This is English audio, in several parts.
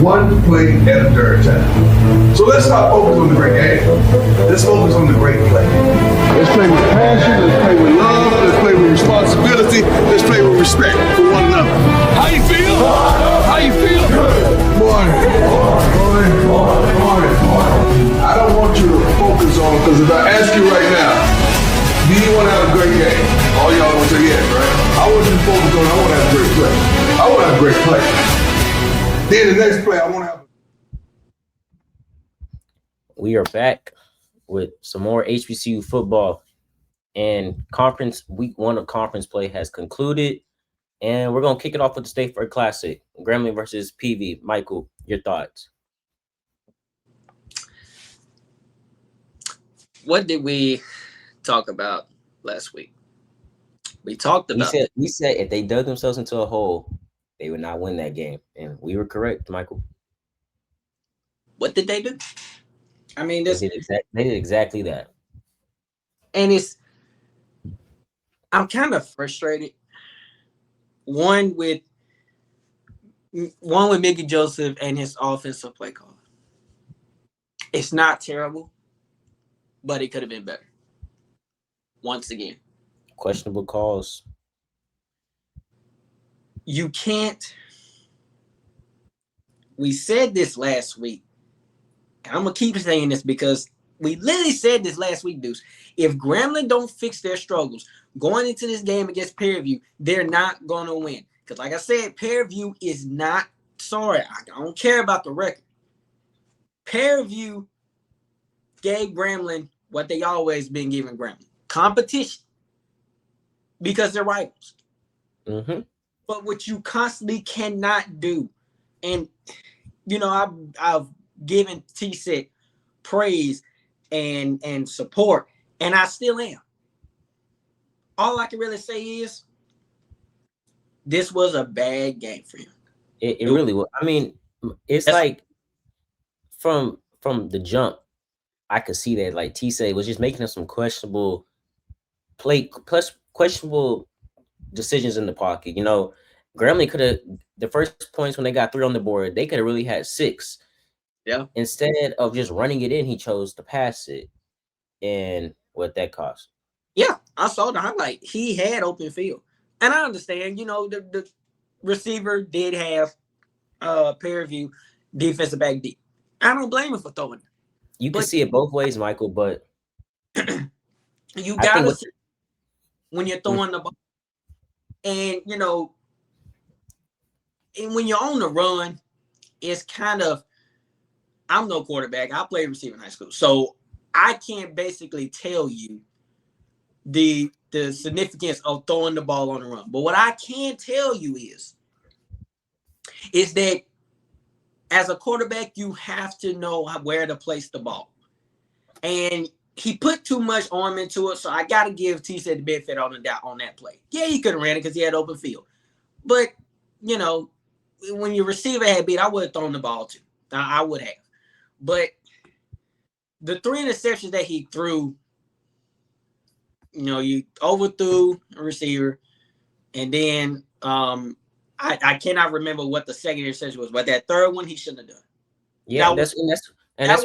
one play at a time. So let's not focus on the great game. Let's focus on the great play. Let's play with passion. Let's play with love. Let's play with responsibility. Let's play with respect for one another. How you feel? How you feel? Morning. I don't want you to focus on, because if I ask you right now, do you want to have a great game? All y'all want to say yes, right? I want you to focus on, I want to have a great play. I want to have a great play. Then the next play, I want to have. We are back with some more HBCU football, and conference week 1 of conference play has concluded, and we're going to kick it off with the State Fair Classic, Grambling versus PV. Michael, your thoughts? What did we talk about last week? We said if they dug themselves into a hole, they would not win that game, and we were correct, Michael. What did they do? I mean, they did exactly that. And I'm kind of frustrated. One with Mickey Joseph and his offensive play call. It's not terrible, but it could have been better. Once again, questionable calls. You can't. We said this last week. I'm going to keep saying this because we literally said this last week, Deuce. If Grambling don't fix their struggles going into this game against Prairie View, they're not going to win. Because like I said, Prairie View is not sorry. I don't care about the record. Prairie View gave Grambling what they always been giving Grambling. Competition. Because they're rivals. Mm-hmm. But what you constantly cannot do, and, you know, I've given T-Set praise and support, and I still am. All I can really say is this was a bad game for him. It really was. I mean, it's like from the jump, I could see that like T-Set was just making some questionable decisions in the pocket. You know, Grambling could have, the first points when they got 3 on the board, they could have really had 6. Yeah. Instead of just running it in, he chose to pass it. And what that cost. Yeah, I saw the highlight. He had open field. And I understand, you know, the receiver did have Prairie View defensive back deep. I don't blame him for throwing it. You can see it both ways, Michael, but you gotta see when you're throwing the ball. And, you know, and when you're on the run, it's kind of, I'm no quarterback. I played receiver in high school. So I can't basically tell you the significance of throwing the ball on the run. But what I can tell you is that as a quarterback, you have to know where to place the ball. And he put too much arm into it, so I got to give T-Set the benefit on that play. Yeah, he could have ran it because he had open field. But, you know, when your receiver had beat, I would have thrown the ball too. I would have. But the 3 interceptions that he threw, you know, you overthrew a receiver, and then I cannot remember what the second interception was, but that third one he shouldn't have done. Yeah, that's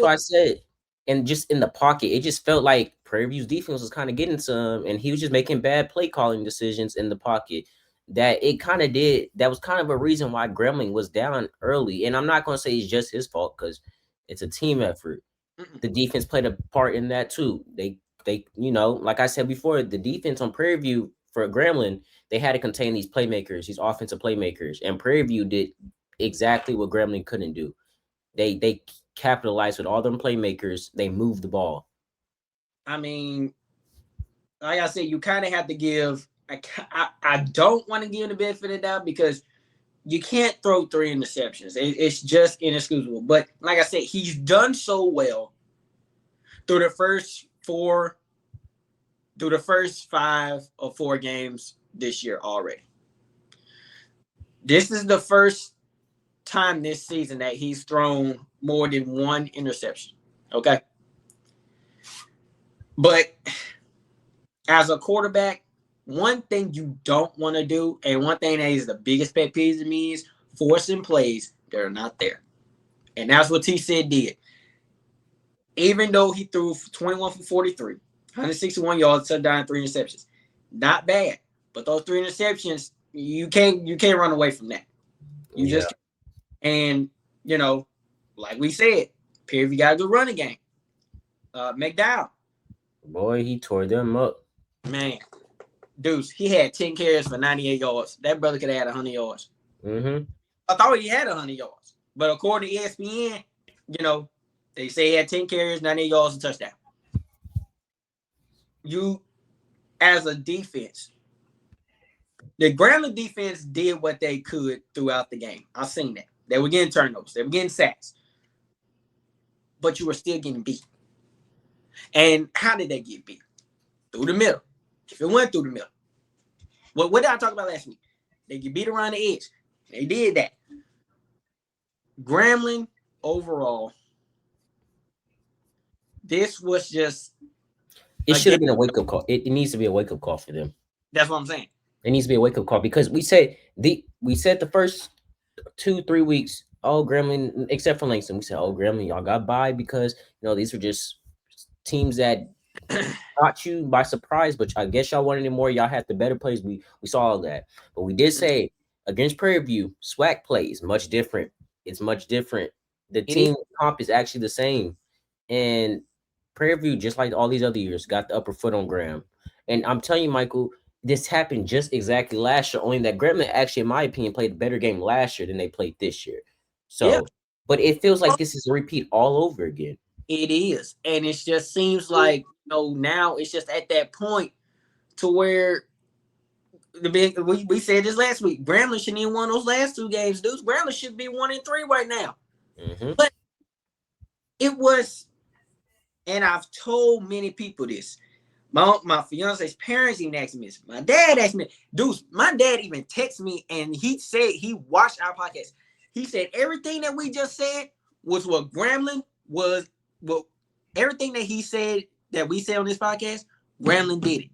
why I said, and just in the pocket, it just felt like Prairie View's defense was kind of getting some, and he was just making bad play calling decisions in the pocket. That was kind of a reason why Grambling was down early. And I'm not going to say it's just his fault because it's a team effort. The defense played a part in that too. They, you know, like I said before, the defense on Prairie View for Grambling, they had to contain these playmakers, these offensive playmakers. And Prairie View did exactly what Grambling couldn't do. They capitalized with all them playmakers. They moved the ball. I mean, like I said, you kind of have to give. I don't want to give him the benefit of the doubt because you can't throw 3 interceptions. It's just inexcusable. But like I said, he's done so well through the first 5 or 4 games this year already. This is the first time this season that he's thrown more than 1 interception. Okay. But as a quarterback, one thing you don't want to do, and one thing that is the biggest pet peeve to me, is forcing plays that are not there. And that's what T said did. Even though he threw 21 for 43, 161 yards, touchdown, 3 interceptions. Not bad. But those 3 interceptions, you can't run away from that. You just can't. And, you know, like we said, Prairie View got a good running game. McDowell. Boy, he tore them up. Man, Deuce, he had 10 carries for 98 yards. That brother could have had 100 yards. Mm-hmm. I thought he had 100 yards. But according to ESPN, you know, they say he had 10 carries, 98 yards, and touchdown. You, as a defense, the Grambling defense did what they could throughout the game. I've seen that. They were getting turnovers. They were getting sacks. But you were still getting beat. And how did they get beat? Through the middle. If it went through the middle. What did I talk about last week? They get beat around the edge. They did that. Grambling, overall, this was just... It should have been a wake-up call. It needs to be a wake-up call for them. That's what I'm saying. It needs to be a wake-up call because we said the first 2-3 weeks, oh, Grambling, except for Langston, we said, oh, Grambling, y'all got by because, you know, these were just teams that caught you by surprise, but I guess y'all wanted it more. Y'all had the better plays. We saw all that. But we did say against Prairie View, SWAC plays much different. It's much different. The team comp is actually the same. And Prairie View, just like all these other years, got the upper foot on Graham. And I'm telling you, Michael, this happened just exactly last year, only that Grambling actually, in my opinion, played a better game last year than they played this year. So, yeah. But it feels like this is a repeat all over again. It is. And it just seems like, you know, now it's just at that point to where we said this last week, Grambling shouldn't even won those last 2 games, dudes. Grambling should be 1-3 right now. Mm-hmm. But it was, and I've told many people this. My fiance's parents even asked me this. My dad asked me, Deuce, my dad even texted me and he said he watched our podcast. He said everything that we just said was what Grambling was. Well, everything that he said that we said on this podcast, Grambling did it.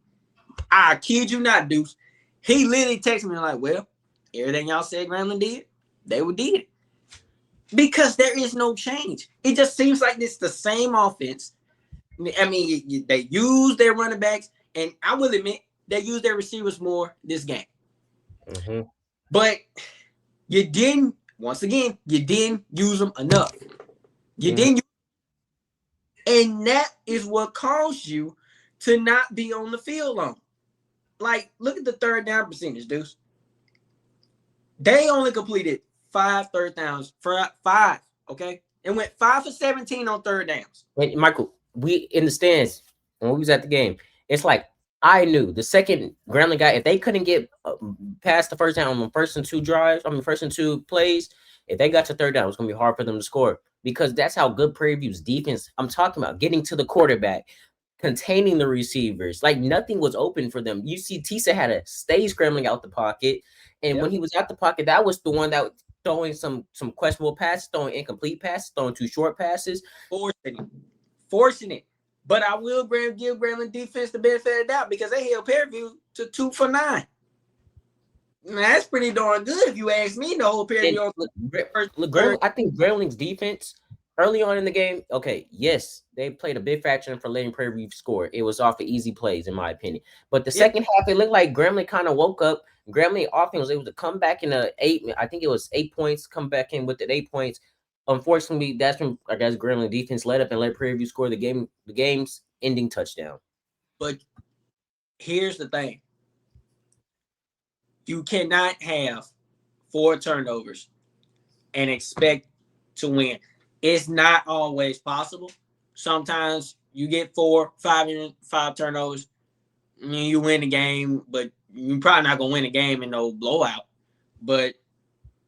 I kid you not, Deuce. He literally texted me like, well, everything y'all said Grambling did, they did it. Because there is no change. It just seems like it's the same offense. I mean, they use their running backs, and I will admit they use their receivers more this game. Mm-hmm. But you didn't use them enough. You didn't use them. And that is what caused you to not be on the field long. Like, look at the third down percentage, Deuce. They only completed 5 third downs for 5, okay? And went 5 for 17 on third downs. Wait, Michael, we in the stands when we was at the game, it's like I knew the second Grambling guy, if they couldn't get past the first down on the first and 2 plays, if they got to third down, it was going to be hard for them to score because that's how good Prairie View's defense, I'm talking about getting to the quarterback, containing the receivers, like nothing was open for them. You see Tisa had to stay scrambling out the pocket. And when he was out the pocket, that was the one that was throwing some questionable passes, throwing incomplete passes, throwing 2 short passes. Forcing it. But I will give Grambling defense the benefit of the doubt because they held Prairie View to 2 for 9. Now, that's pretty darn good if you ask me. The whole Prairie View. I think Grambling's defense early on in the game, okay, yes, they played a big fraction for letting Prairie View score. It was off of easy plays, in my opinion. But the second half, it looked like Grambling kind of woke up. Grambling offense was able to come back in 8 points, come back in with the 8 points. Unfortunately, that's when I guess Grambling defense led up and let Prairie View score the game's ending touchdown. But here's the thing. You cannot have 4 turnovers and expect to win. It's not always possible. Sometimes you get 4, 5 turnovers. I mean, you win the game, but you're probably not going to win the game in no blowout. But,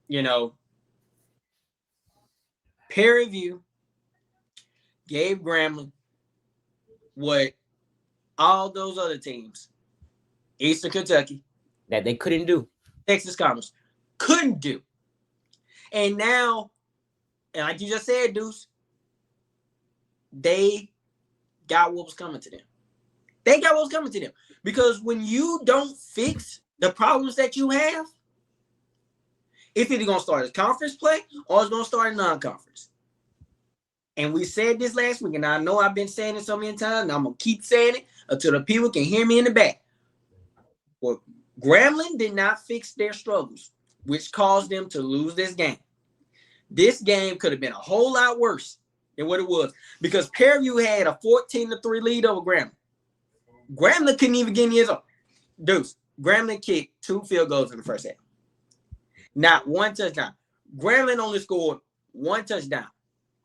you know, Prairie View gave Grambling what all those other teams, Eastern Kentucky, that they couldn't do. Texas Commerce couldn't do. And now, and like you just said, Deuce, they got what was coming to them. They got what was coming to them. Because when you don't fix the problems that you have, it's either going to start as conference play or it's going to start as non-conference. And we said this last week, and I know I've been saying it so many times, and I'm going to keep saying it until the people can hear me in the back. Well, Grambling did not fix their struggles, which caused them to lose this game. This game could have been a whole lot worse than what it was because Prairie View had a 14-3 lead over Grambling. Grambling couldn't even get in his own. Deuce, Grambling kicked 2 field goals in the first half. Not 1 touchdown. Grambling only scored 1 touchdown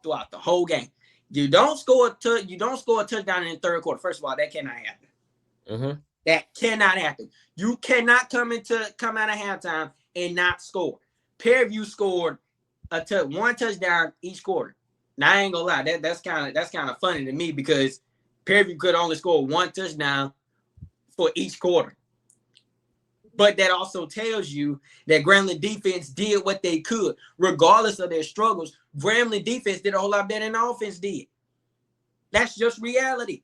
throughout the whole game. You don't score a touchdown in the third quarter. First of all, that cannot happen. Mm-hmm. That cannot happen. You cannot come out of halftime and not score. Prairie View scored 1 touchdown each quarter. Now I ain't gonna lie, that's kind of funny to me because Prairie View could only score 1 touchdown for each quarter. But that also tells you that Grambling defense did what they could, regardless of their struggles. Grambling defense did a whole lot better than the offense did. That's just reality.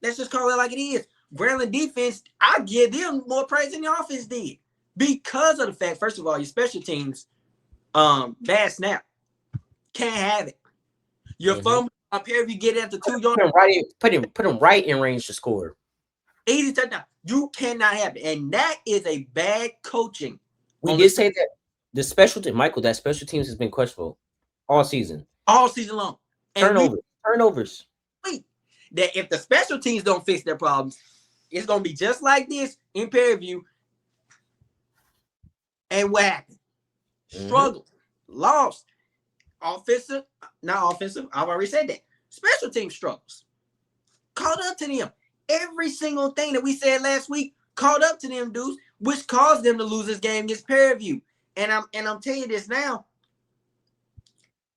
Let's just call it like it is. Grambling defense, I give them more praise than the offense did because of the fact, first of all, your special teams, bad snap, can't have it. Your fumble, Prairie View get after 2 yards, put him right in range to score. Easy touchdown. You cannot have it, and that is a bad coaching. We did say that the special team, Michael, that special teams has been questionable all season long. And turnovers. That if the special teams don't fix their problems, it's gonna be just like this in Prairie View. And what happened? Struggle, lost, offensive, not offensive. I've already said that. Special team struggles. Caught up to them. Every single thing that we said last week caught up to them dudes, which caused them to lose this game against Prairie View. And I'm telling you this now,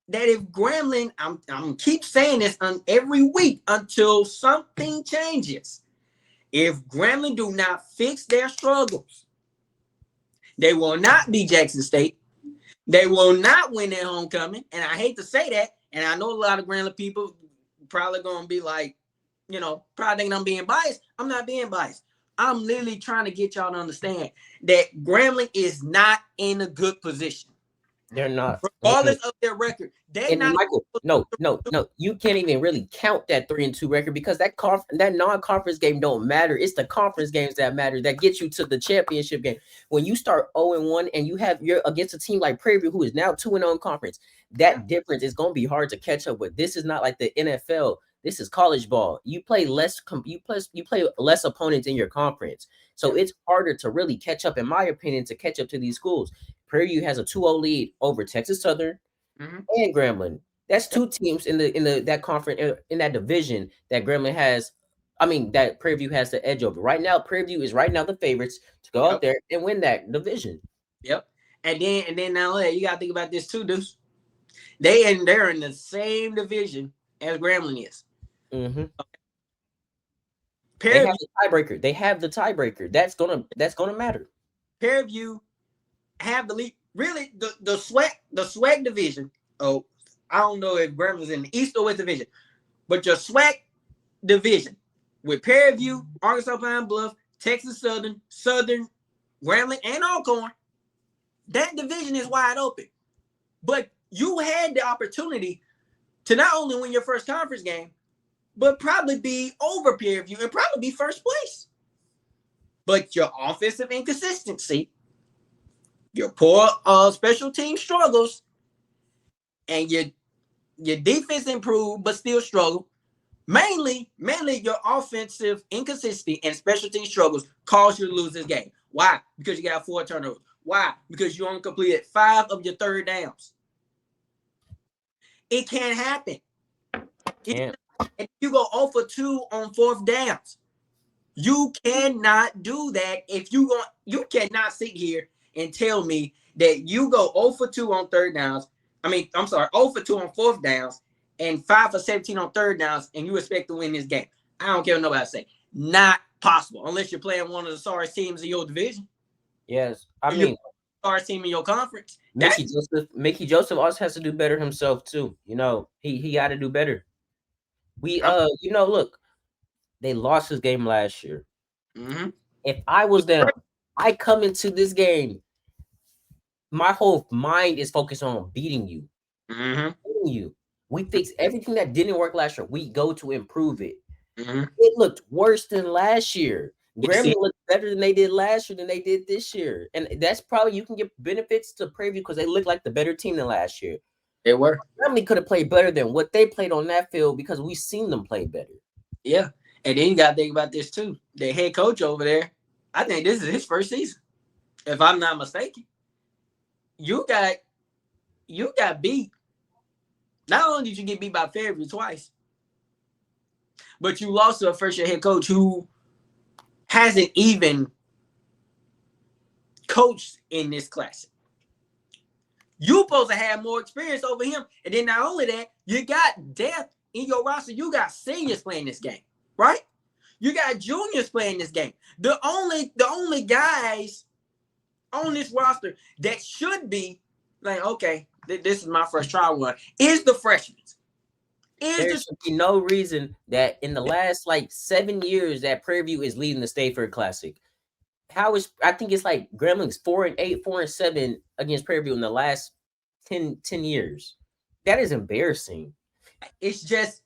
that if Grambling, I'm keep saying this on every week until something changes. If Grambling do not fix their struggles, they will not be Jackson State. They will not win their homecoming. And I hate to say that. And I know a lot of Grambling people probably going to be like, probably thinking I'm being biased. I'm not being biased. I'm literally trying to get y'all to understand that Grambling is not in a good position. They're not. Regardless of their record. They're not. Michael, no. You can't even really count that 3-2 record because that non-conference game don't matter. It's the conference games that matter that get you to the championship game. When you start 0-1 and you're against a team like Prairie View who is now 2-0 in conference, that difference is going to be hard to catch up with. This is not like the NFL. This is college ball. You play less. You play less opponents in your conference, so it's harder to really catch up, in my opinion, to catch up to these schools. Prairie View has a 2-0 lead over Texas Southern and Grambling. That's 2 teams in that conference in that division that Grambling has. I mean, that Prairie View has the edge over. Right now, Prairie View is the favorites to go out there and win that division. Yep. And then now you gotta think about this too, Deuce. They're in the same division as Grambling is. They have the tiebreaker. That's gonna matter. Prairie View have the lead. Really, the SWAC division. Oh, I don't know if Grambling's in the East or West division, but your SWAC division with Prairie View, Arkansas Pine Bluff, Texas Southern, Grambling, and Alcorn, that division is wide open. But you had the opportunity to not only win your first conference game, but probably be over Prairie View and probably be first place. But your offensive inconsistency, your poor special team struggles, and your defense improved but still struggle. Mainly your offensive inconsistency and special team struggles caused you to lose this game. Why? Because you got 4 turnovers. Why? Because you only completed 5 of your third downs. It can't happen. And you go 0 for 2 on 4th downs. You cannot do that. You cannot sit here and tell me that you go 0 for 2 on 3rd downs. 0 for 2 on 4th downs and 5 for 17 on 3rd downs, and you expect to win this game. I don't care what nobody say. Not possible unless you're playing one of the sorriest teams in your division. Yes, I mean, sorriest team in your conference. Mickey Joseph also has to do better himself too. He got to do better. Look, they lost this game last year. If I was them, I come into this game, my whole mind is focused on beating you. We fix everything that didn't work last year. We go to improve it. Mm-hmm. It looked worse than last year. Yes, Grambling looked better than they did last year than they did this year. And that's probably you can give benefits to Prairie View because they look like the better team than last year. They were. Grambling could have played better than what they played on that field because we've seen them play better. Yeah. And then you got to think about this too. The head coach over there, I think this is his first season, if I'm not mistaken. You got beat. Not only did you get beat by Fairview twice, but you lost to a first-year head coach who hasn't even coached in this classic. You supposed to have more experience over him. And then not only that, you got depth in your roster. You got seniors playing this game, right? You got juniors playing this game. The only guys on this roster that should be like, okay, this is my first trial one, is the freshmen. There should be no reason that in the last 7 years that Prairie View is leading the State Fair Classic. I think it's like Grambling's 4-8, 4-7 against Prairie View in the last 10 years. That is embarrassing. It's just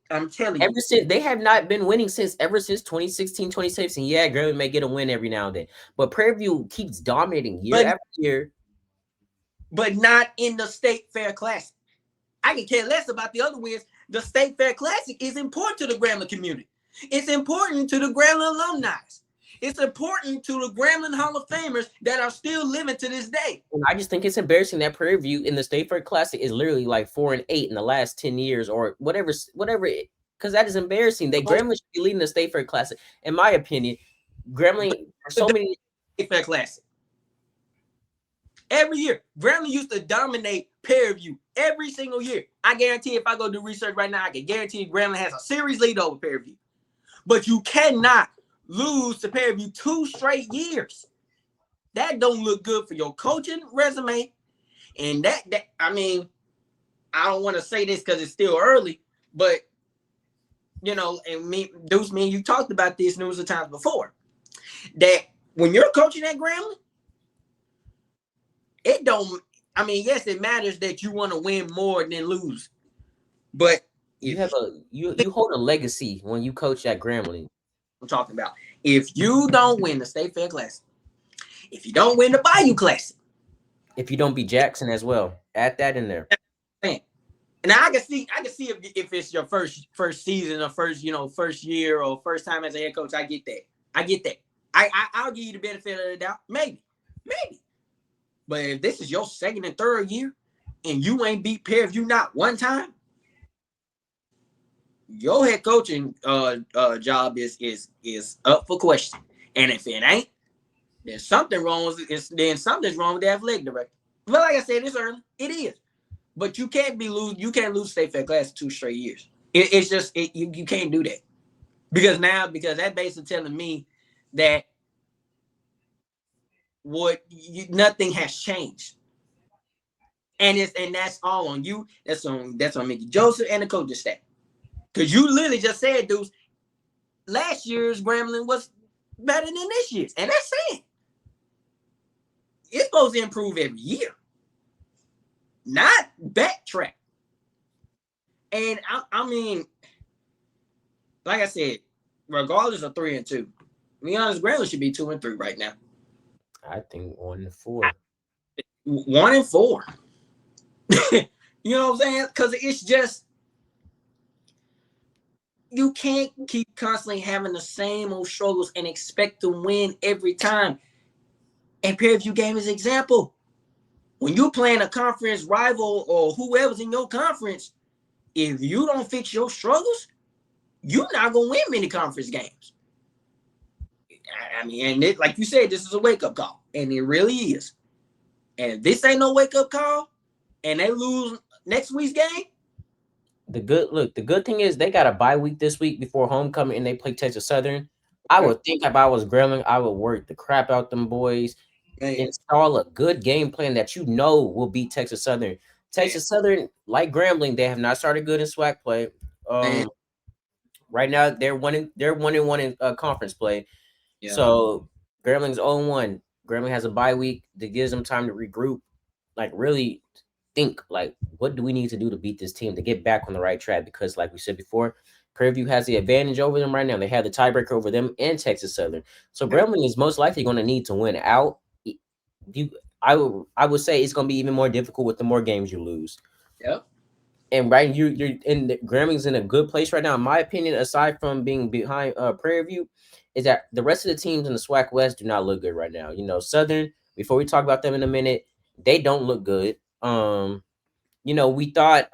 I'm telling you. Since they have not been winning ever since 2016, 2017. Yeah, Grambling may get a win every now and then, but Prairie View keeps dominating year after year. But not in the State Fair Classic. I can care less about the other wins. The State Fair Classic is important to the Grambling community. It's important to the Grambling alumni. It's important to the Grambling Hall of Famers that are still living to this day. And I just think it's embarrassing that Prairie View in the State Fair Classic is literally 4-8 in the last 10 years or whatever. Because that is embarrassing. Grambling should be leading the State Fair Classic. In my opinion, Grambling are so many State Fair Classic. Every year, Grambling used to dominate Prairie View every single year. I guarantee if I go do research right now, I can guarantee Grambling has a series lead over Prairie View. But you cannot lose to Prairie View 2 straight years. That don't look good for your coaching resume. And that I mean, I don't want to say this because it's still early, but and Deuce, me and you talked about this numerous of times before. That when you're coaching at Grambling, yes, it matters that you want to win more than lose. But you hold a legacy when you coach at Grambling. I'm talking about if you don't win the State Fair Classic, if you don't win the Bayou Classic, if you don't beat Jackson as well, add that in there. And I can see if it's your first season or first year or first time as a head coach. I get that. I'll give you the benefit of the doubt. Maybe. But if this is your second and third year and you ain't beat Prairie View not one time, your head coaching job is up for question. And if it ain't, then something's wrong with the athletic director. But like I said, it's early. It is. But you can't lose State Fair Class 2 straight years. You can't do that. Because that basically telling me that nothing has changed. And that's all on you. That's on Mickey Joseph and the coaching staff. Because you literally just said, Deuce, last year's Grambling was better than this year's. And that's saying it's supposed to improve every year, not backtrack. And I mean, like I said, regardless of 3-2, to be honest, Grambling should be 2-3 right now. I think 1-4. 1-4. You know what I'm saying? Because it's just, you can't keep constantly having the same old struggles and expect to win every time. And Prairie View game is an example. When you're playing a conference rival or whoever's in your conference, if you don't fix your struggles, you're not going to win many conference games. I mean, and like you said, this is a wake-up call. And it really is. And if this ain't no wake-up call and they lose next week's game, the good thing is they got a bye week this week before homecoming and they play Texas Southern. I would think if I was Grambling, I would work the crap out them boys, install a good game plan that will beat Texas Southern. Texas Southern, like Grambling, they have not started good in SWAC play. Right now they're 1-1 in conference play. Yeah. So Grambling's 0-1. Grambling has a bye week that gives them time to regroup. Like really, think like, what do we need to do to beat this team to get back on the right track? Because like we said before, Prairie View has the advantage over them right now. They have the tiebreaker over them and Texas Southern. So Grambling is most likely going to need to win out. I would say it's going to be even more difficult with the more games you lose. Yep. And right, you're in Grambling's in a good place right now, in my opinion. Aside from being behind Prairie View, is that the rest of the teams in the SWAC West do not look good right now. You know, Southern. Before we talk about them in a minute, they don't look good. You know, we thought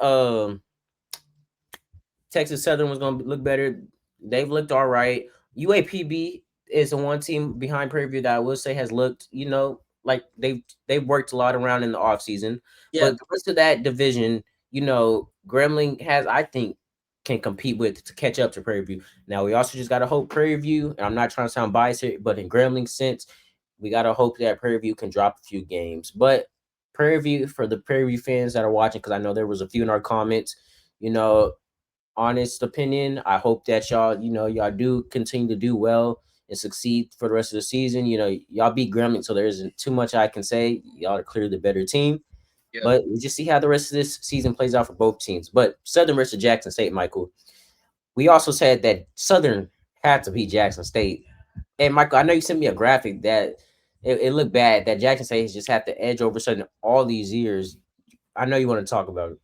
Texas Southern was going to look better. They've looked all right. UAPB is the one team behind Prairie View that I will say has looked, you know, like they've worked a lot around in the offseason. Yeah. But the rest of that division, you know, Grambling has, I think, can compete with to catch up to Prairie View. Now, we also just got to hope Prairie View, and I'm not trying to sound biased here, but in Grambling's sense, we got to hope that Prairie View can drop a few games. But Prairie View, for the Prairie View fans that are watching, because I know there was a few in our comments, you know, honest opinion, I hope that y'all, you know, y'all do continue to do well and succeed for the rest of the season. You know, y'all beat Grambling, so there isn't too much I can say. Y'all are clearly the better team. Yeah. But we just see how the rest of this season plays out for both teams. But Southern versus Jackson State, Michael, we also said that Southern had to beat Jackson State. And Michael, I know you sent me a graphic that it looked bad that Jackson State has just had the edge over Southern all these years. I know you want to talk about it.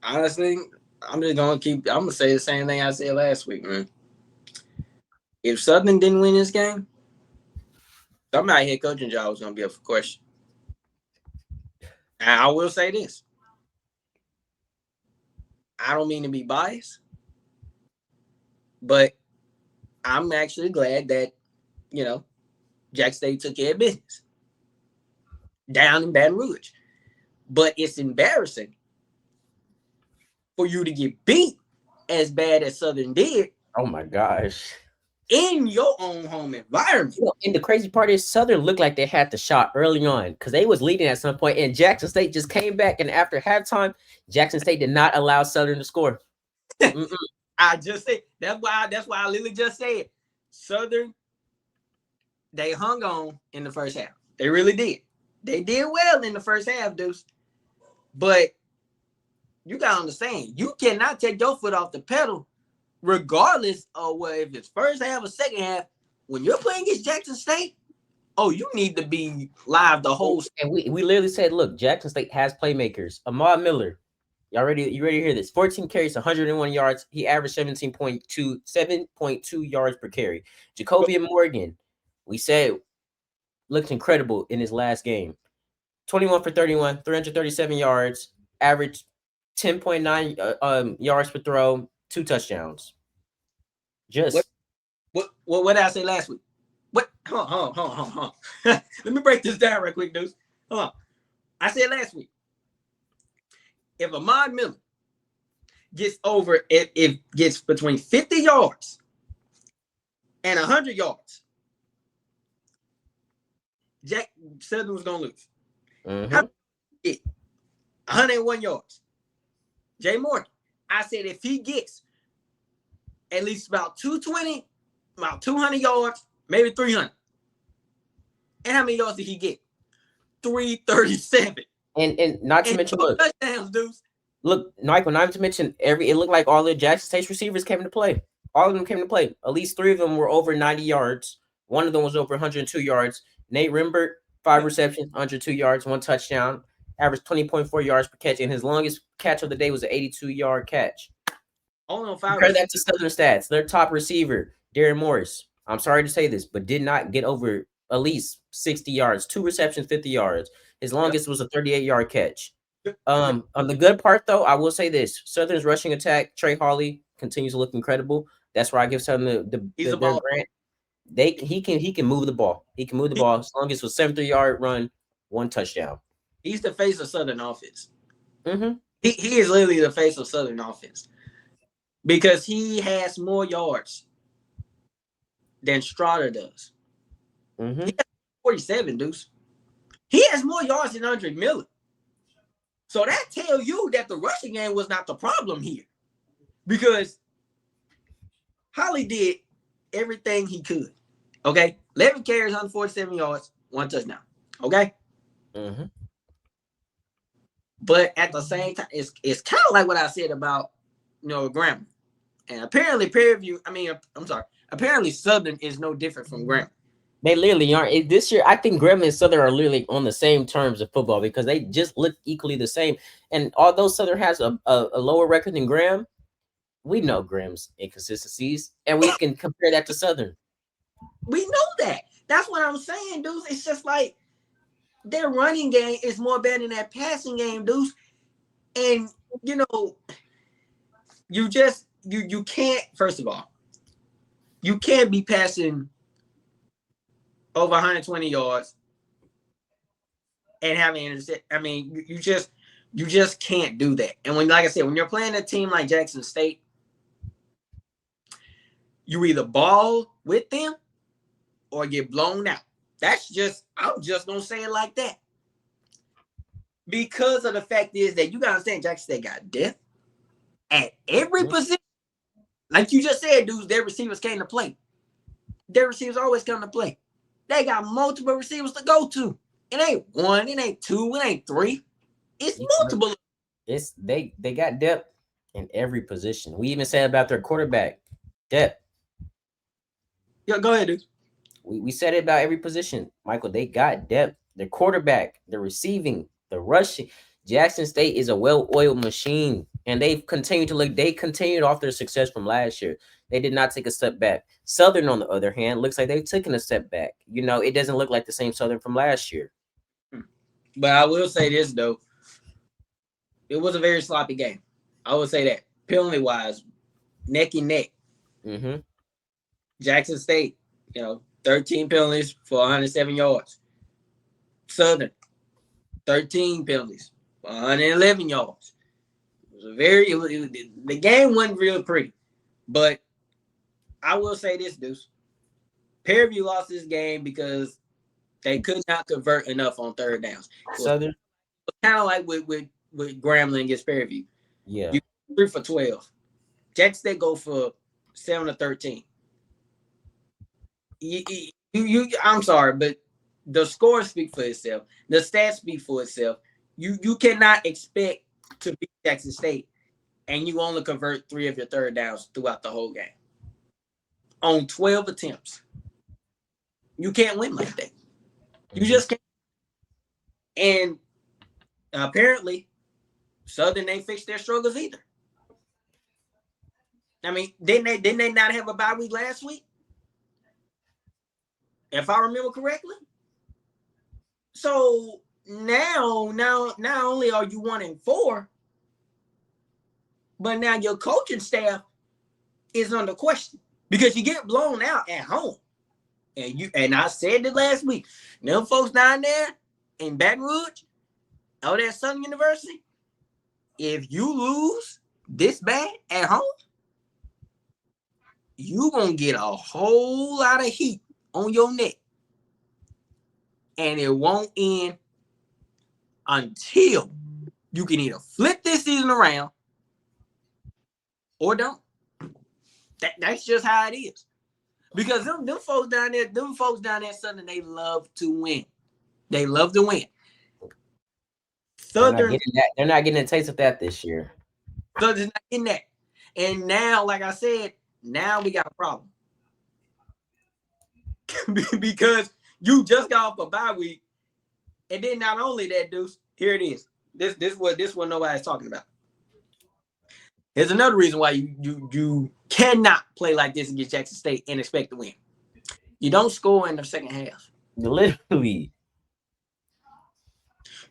Honestly, I'm gonna say the same thing I said last week, man. If Southern didn't win this game, somebody head coaching job was gonna be up for question. And I will say this. I don't mean to be biased, but I'm actually glad that, you know, Jackson State took care of business down in Baton Rouge. But it's embarrassing for you to get beat as bad as Southern did. Oh my gosh. In your own home environment. You know, and the crazy part is Southern looked like they had the shot early on because they was leading at some point, and Jackson State just came back, and after halftime, Jackson State did not allow Southern to score. I just said that's why I literally just said Southern, they hung on in the first half. They really did. They did well in the first half, Deuce. But you gotta understand, you cannot take your foot off the pedal, regardless of if it's first half or second half. When you're playing against Jackson State, you need to be live the whole. And we literally said, look, Jackson State has playmakers. Ahmad Miller, you ready to hear this? 14 carries, 101 yards. He averaged 7.2 yards per carry. Jacobian Morgan, we said, looked incredible in his last game. 21 for 31, 337 yards, averaged 10.9 yards per throw, 2 touchdowns. Just what did I say last week? What? Hold on. Let me break this down real quick, dudes. Hold on. I said last week, if Ahmad Miller gets over, it gets between 50 yards and 100 yards, Jack Southern was gonna lose. Mm-hmm. 101 yards. Jay Morgan, I said if he gets at least about 220, about 200 yards, maybe 300. And how many yards did he get? 337. And not to mention, look, touchdowns, dudes. Look, Michael, not to mention it looked like all the Jackson State receivers came to play. All of them came to play. At least 3 of them were over 90 yards. One of them was over 102 yards. Nate Rimbert, 5 receptions, 102 yards, 1 touchdown, averaged 20.4 yards per catch, and his longest catch of the day was an 82-yard catch. Only on 5. Compare that to Southern stats. Their top receiver, Darren Morris, I'm sorry to say this, but did not get over at least 60 yards, 2 receptions, 50 yards. His longest was a 38-yard catch. On the good part, though, I will say this: Southern's rushing attack, Trey Hawley, continues to look incredible. That's where I give Southern the grant. He can move the ball. He can move the ball. His longest was 73-yard run, 1 touchdown. He's the face of Southern offense. Mm-hmm. He is literally the face of Southern offense because he has more yards than Strada does. Mm-hmm. He has 47, Deuce. He has more yards than Andre Miller. So that tells you that the rushing game was not the problem here, because Holly did everything he could. Okay, 11 carries, 147 yards, 1 touchdown. Okay. Mm-hmm. But at the same time, it's kind of like what I said about Grambling. And apparently apparently Southern is no different from Grambling. They literally aren't. This year, I think Grambling and Southern are literally on the same terms of football because they just look equally the same. And although Southern has a lower record than Graham, we know Graham's inconsistencies, and we can compare that to Southern. We know that. That's what I'm saying, dude. It's just like their running game is more better than that passing game, dude. And you can't. First of all, you can't be passing over 120 yards and having intercept. I mean, you just can't do that. And like I said, when you're playing a team like Jackson State, you either ball with them or get blown out. I'm just gonna say it like that. Because of the fact is that you gotta understand Jackson State got depth at every position. Like you just said, dudes, their receivers came to play. Their receivers always come to play. They got multiple receivers to go to. It ain't one, it ain't two, it ain't three. It's multiple. They got depth in every position. We even said about their quarterback depth. Yeah, go ahead, dude. We said it about every position, Michael. They got depth. The quarterback, the receiving, the rushing. Jackson State is a well-oiled machine, and they've continued to look. They continued off their success from last year. They did not take a step back. Southern, on the other hand, looks like they've taken a step back. It doesn't look like the same Southern from last year. But I will say this, though. It was a very sloppy game. I would say that. Penalty-wise, neck and neck. Mm-hmm. Jackson State, 13 penalties for 107 yards. Southern, 13 penalties for 111 yards. The game wasn't real pretty. But I will say this, Deuce. Prairie View lost this game because they could not convert enough on third downs. Southern? Kind of like with Grambling against Prairie View. Yeah. You 3 for 12. Jackson State go for 7 to 13. I'm sorry, but the scores speak for itself. The stats speak for itself. You cannot expect to beat Jackson State and you only convert 3 of your third downs throughout the whole game. On 12 attempts. You can't win like that. You just can't. And apparently, Southern ain't fixed their struggles either. I mean, didn't they not have a bye week last week? If I remember correctly. So now not only are you 1-4, but now your coaching staff is under question because you get blown out at home. And I said it last week. Them folks down there in Baton Rouge, out at Southern University, if you lose this bad at home, you gonna get a whole lot of heat on your neck. And it won't end until you can either flip this season around or don't. That's just how it is. Because them folks down there, Southern, they love to win. They love to win. Southern, they're not getting a taste of that this year. Southern's not getting that. And now, like I said, now we got a problem. Because you just got off a bye week. And then not only that, Deuce, here it is. This what nobody's talking about. Here's another reason why you cannot play like this against Jackson State and expect to win. You don't score in the second half. Literally.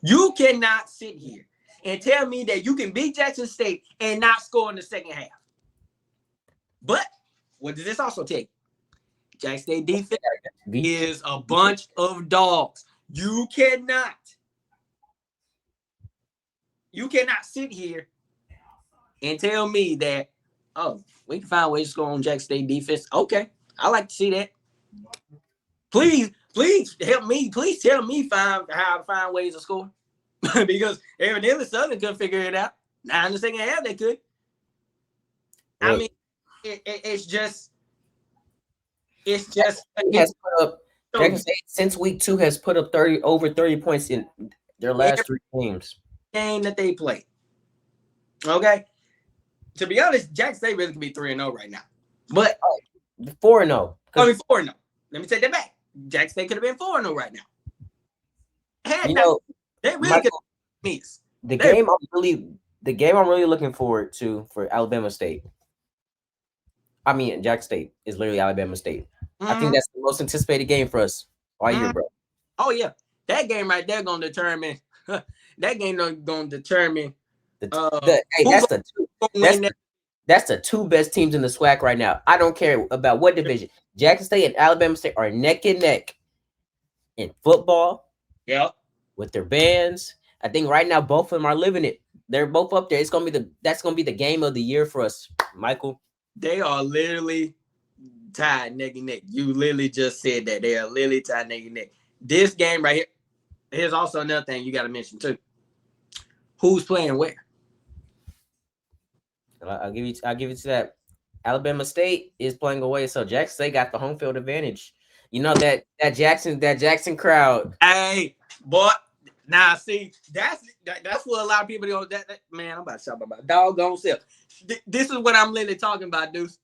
You cannot sit here and tell me that you can beat Jackson State and not score in the second half. But what does this also take? Jackson State defense is a bunch of dogs. You cannot sit here and tell me that, oh, we can find ways to score on Jackson State defense. Okay, I like to see that. Please help me. Please tell me how to find ways to score. Because evidently Southern couldn't figure it out. Now in the second half they could. I mean, it's just Jackson State since week 2 has put up over 30 points in their last 3 games. game that they play. Okay. To be honest, Jackson State really could be 3-0 right now. But 4-0. I mean 4-0. Let me take that back. Jackson State could have been 4-0 right now. You know, they really could miss. The game I'm really looking forward to for Alabama State. I mean, Jackson State is literally Alabama State. I think that's the most anticipated game for us all year, bro. Oh yeah, that game right there gonna determine. That game gonna determine. That's the two best teams in the SWAC right now. I don't care about what division. Jackson State and Alabama State are neck and neck in football. Yep. With their bands. I think right now both of them are living it. They're both up there. That's gonna be the game of the year for us, Michael. They are literally tied neck and neck. You literally just said that. They are literally tied neck and neck. This game right here. Here's also another thing you got to mention too. Who's playing where? I'll give you to that. Alabama State is playing away, so Jackson State got the home field advantage. You know that Jackson crowd. Hey, boy. Now see, that's what a lot of people don't. That man, I'm about to talk about doggone self. This is what I'm literally talking about, Deuce.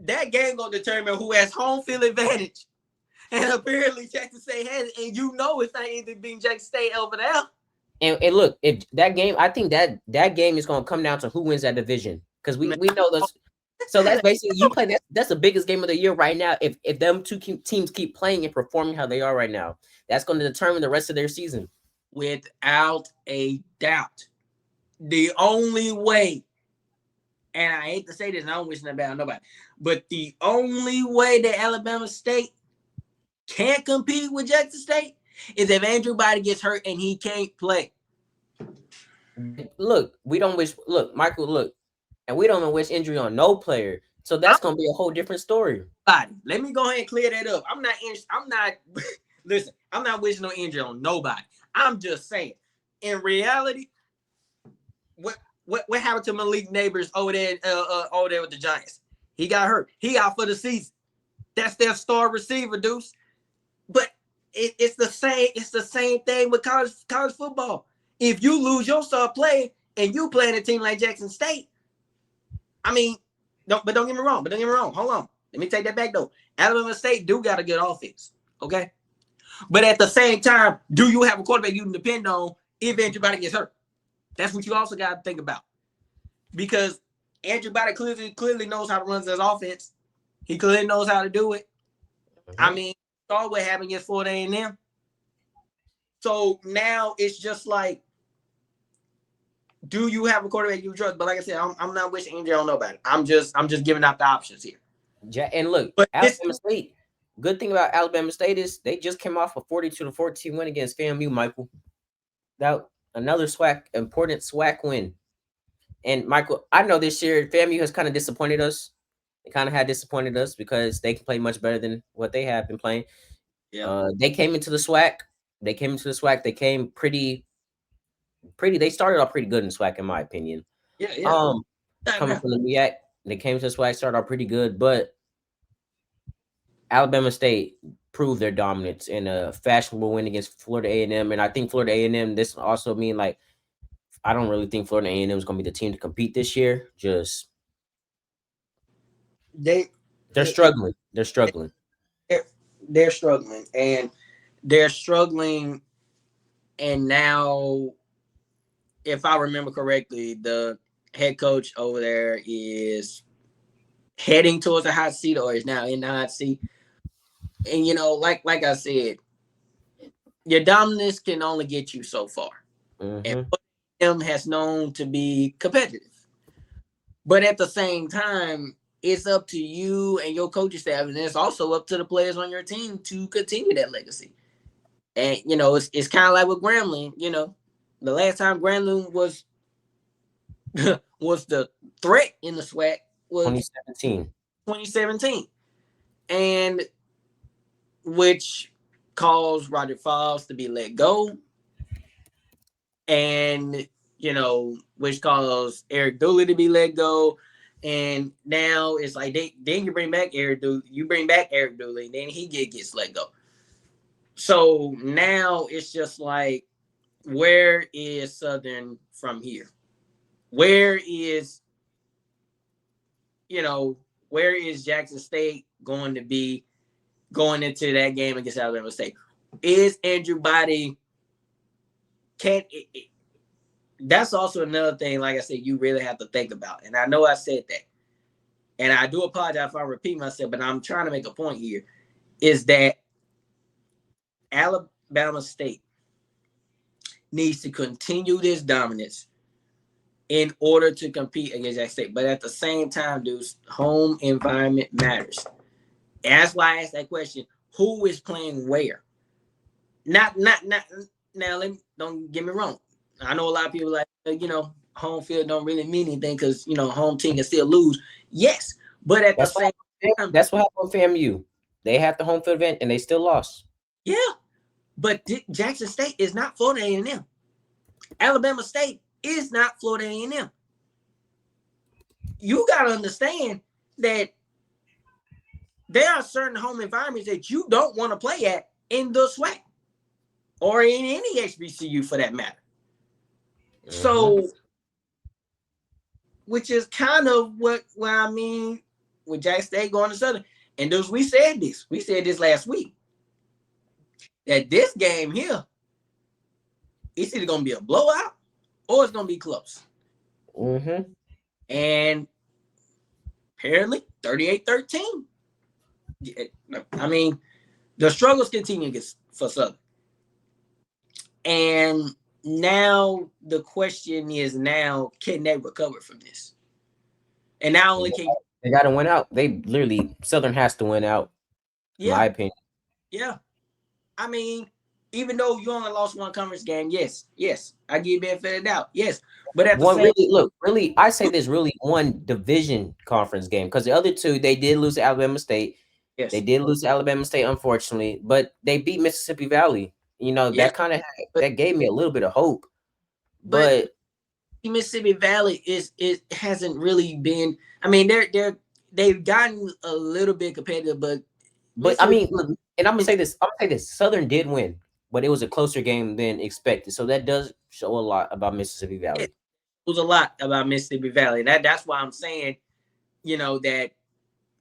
That game gonna determine who has home field advantage, and apparently Jackson State has it. And you know it's not either being Jackson State over there. And look, if that game, I think that game is gonna come down to who wins that division, because we know those. So that's basically you play. That's the biggest game of the year right now. If them two teams keep playing and performing how they are right now, that's going to determine the rest of their season. Without a doubt. The only way, and I hate to say this, and I don't wish that bad on nobody, but the only way that Alabama State can't compete with Jackson State is if Andrew Body gets hurt and he can't play. Look, we don't wish. Look, Michael. Look, and we don't even wish injury on no player. So that's going to be a whole different story. Let me go ahead and clear that up. I'm not. Listen, I'm not wishing no injury on nobody. I'm just saying, in reality, what happened to Malik Neighbors over there with the Giants? He got hurt. He out for the season. That's their star receiver, Deuce. But it's the same. It's the same thing with college football. If you lose your star player and you play in a team like Jackson State, I mean, don't get me wrong. Hold on. Let me take that back though. Alabama State do got a good offense. Okay. But at the same time, do you have a quarterback you can depend on if Andrew Body gets hurt? That's what you also got to think about. Because Andrew Body clearly knows how to run his offense. He clearly knows how to do it. Mm-hmm. I mean, saw what happened against Florida A&M. So now it's just like, do you have a quarterback you trust? But like I said, I'm not wishing injury on nobody. I'm just giving out the options here. Yeah, and look, Alabama State. Good thing about Alabama State is they just came off a 42-14 win against FAMU, Michael. That another important SWAC win. And Michael, I know this year FAMU has kind of disappointed us. They kind of had disappointed us because they can play much better than what they have been playing. Yeah. They came into the SWAC. They came pretty. They started off pretty good in SWAC, in my opinion. Yeah. Coming from the MEAC, they came to the SWAC, started off pretty good, but Alabama State proved their dominance in a fashionable win against Florida A&M, and I think Florida A&M. This also mean like I don't really think Florida A&M is going to be the team to compete this year. Just they're struggling. They're struggling. They're struggling, and they're struggling. And now, if I remember correctly, the head coach over there is heading towards a hot seat, or is now in the hot seat. And like I said, your dominance can only get you so far. Mm-hmm. And him has known to be competitive. But at the same time, it's up to you and your coaching staff, and it's also up to the players on your team to continue that legacy. And it's kind of like with Grambling. The last time Grambling was the threat in the SWAC was 2017, and which caused Roger Falls to be let go, and which caused Eric Dooley to be let go, and now it's like then you bring back Eric Dooley, then he gets let go. So now it's just like where is Southern from here? Where is, where is Jackson State going to be going into that game against Alabama State? Is Andrew Body that's also another thing, like I said, you really have to think about. And I know I said that. And I do apologize if I repeat myself, but I'm trying to make a point here, is that Alabama State needs to continue this dominance in order to compete against Jackson State. But at the same time, Deuce, home environment matters. And that's why I asked that question. Who is playing where? Not now, don't get me wrong. I know a lot of people like, home field don't really mean anything because, home team can still lose. Yes, but at the same time. That's what happened with FAMU. They had the home field event and they still lost. Yeah, but Jackson State is not Florida A&M. Alabama State is not Florida A&M. You got to understand that there are certain home environments that you don't want to play at in the SWAC or in any HBCU for that matter. Mm-hmm. So, which is kind of what I mean with Jackson State going to Southern. And those we said this last week, that this game here, it's either going to be a blowout or it's going to be close. Mm-hmm. And apparently 38-13. I mean, the struggles continue for Southern. And now the question is, can they recover from this? And not only can they got to win out. Southern has to win out, in my opinion. Yeah. I mean, even though you only lost one conference game, yes, I give you benefit of the doubt, yes. But at the same I say there's really one division conference game because the other two, they did lose to Alabama State. Yes. They did lose to Alabama State, unfortunately, but they beat Mississippi Valley. That kind of that gave me a little bit of hope. But Mississippi Valley it hasn't really been. I mean, they've gotten a little bit competitive, but I mean, look, and I'm gonna say this. Southern did win, but it was a closer game than expected. So that does show a lot about Mississippi Valley. It was a lot about Mississippi Valley. That's why I'm saying, that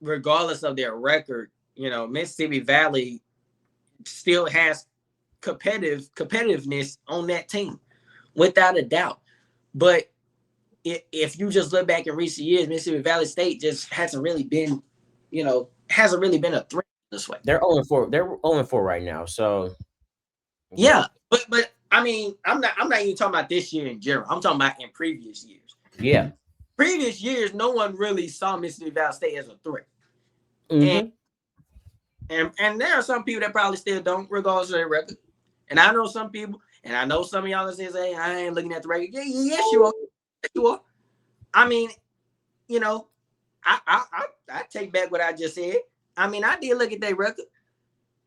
regardless of their record, Mississippi Valley still has competitiveness on that team, without a doubt. But if you just look back in recent years, Mississippi Valley State just hasn't really been a threat this way. They're 0-4. They're 0-4 right now. So yeah, but I mean, I'm not even talking about this year in general. I'm talking about in previous years. Yeah, previous years, no one really saw Mississippi Valley State as a threat. Mm-hmm. And there are some people that probably still don't, regardless of their record. And I know some people, and I know some of y'all that says, "Hey, I ain't looking at the record." Yeah, yes, you are. Yes, you are. I mean, I take back what I just said. I mean, I did look at their record,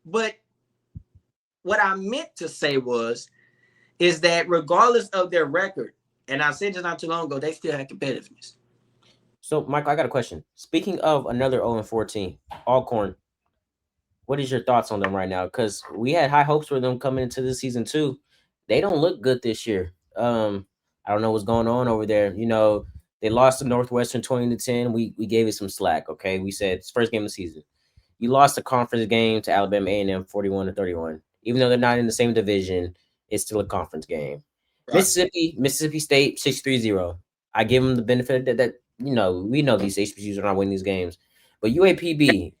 but what I meant to say is that regardless of their record, and I said this not too long ago, they still have competitiveness. So, Michael, I got a question. Speaking of another 0-4 team, Alcorn, what is your thoughts on them right now? Because we had high hopes for them coming into this season too. They don't look good this year. I don't know what's going on over there. They lost to Northwestern 20-10. We gave it some slack. Okay, we said it's first game of the season. You lost a conference game to Alabama A&M 41-31. Even though they're not in the same division, it's still a conference game. Right. Mississippi State 6-3-0. I give them the benefit that we know these HBCUs are not winning these games, but UAPB,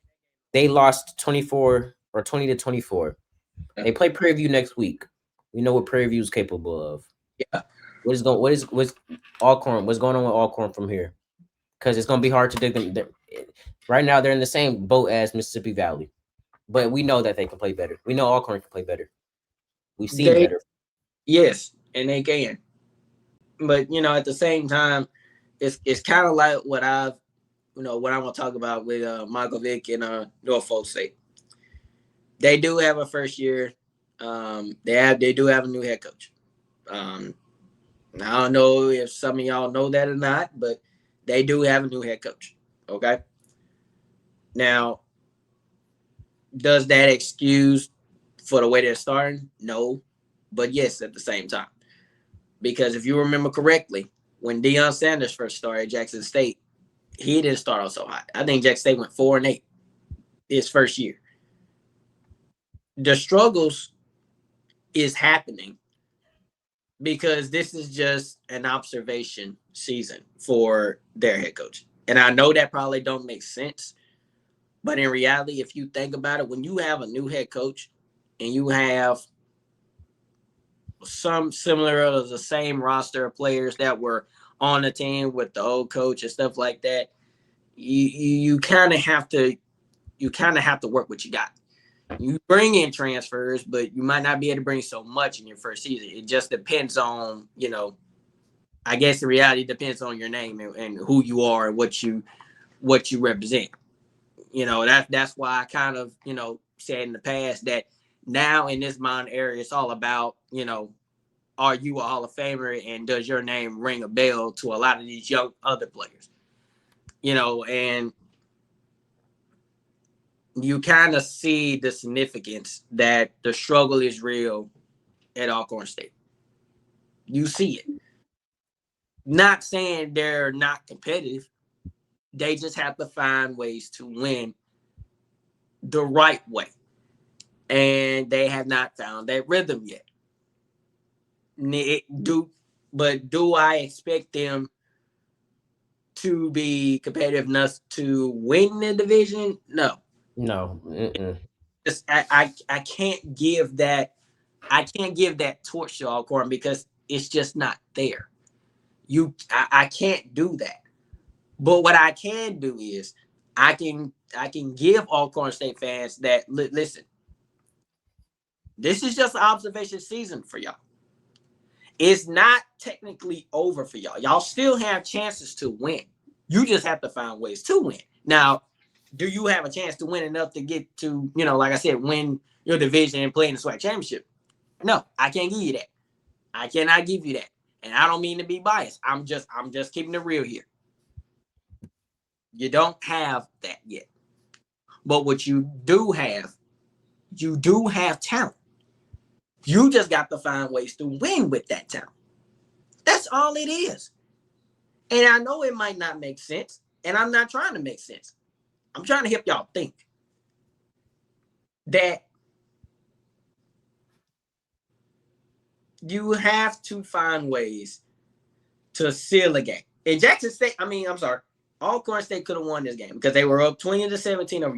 they lost 20-24. They play Prairie View next week. We know what Prairie View is capable of. Yeah. What's Alcorn? What's going on with Alcorn from here? Because it's going to be hard to dig them. Right now, they're in the same boat as Mississippi Valley, but we know that they can play better. We know Alcorn can play better. We've seen better. Yes, and they can. But at the same time, it's kind of like what I want to talk about with Michael Vick and Norfolk State. They do have a first year. They do have a new head coach. I don't know if some of y'all know that or not, but they do have a new head coach. Okay. Now, does that excuse for the way they're starting? No. but yes, at the same time. Because if you remember correctly, when Deion Sanders first started at Jackson State, he didn't start out so hot. I think Jackson State went 4-8 his first year. The struggles is happening because this is just an observation season for their head coach. And I know that probably don't make sense, but in reality, if you think about it, when you have a new head coach and you have some similar of the same roster of players that were on the team with the old coach and stuff like that, you kind of have to work what you got. You bring in transfers, but you might not be able to bring so much in your first season. It just depends on, I guess the reality depends on your name and who you are and what you represent. That's why I kind of, said in the past that now in this modern era, it's all about, are you a Hall of Famer and does your name ring a bell to a lot of these young other players? And you kind of see the significance that the struggle is real at Alcorn State. You see it. Not saying they're not competitive. They just have to find ways to win the right way. And they have not found that rhythm yet. But do I expect them to be competitive enough to win the division? No. I can't give that. I can't give that torch to Alcorn because it's just not there. I can't do that. But what I can do is I can give Alcorn State fans that listen. This is just an observation season for y'all. It's not technically over for y'all. Y'all still have chances to win. You just have to find ways to win. Now, do you have a chance to win enough to get to, like I said, win your division and play in the SWAC championship? No, I can't give you that. I cannot give you that. And I don't mean to be biased. I'm just keeping it real here. You don't have that yet. But what you do have talent. You just got to find ways to win with that talent. That's all it is. And I know it might not make sense. And I'm not trying to make sense. I'm trying to help y'all think that you have to find ways to seal a game. In Jackson State, Alcorn State could have won this game because they were up 20-17 over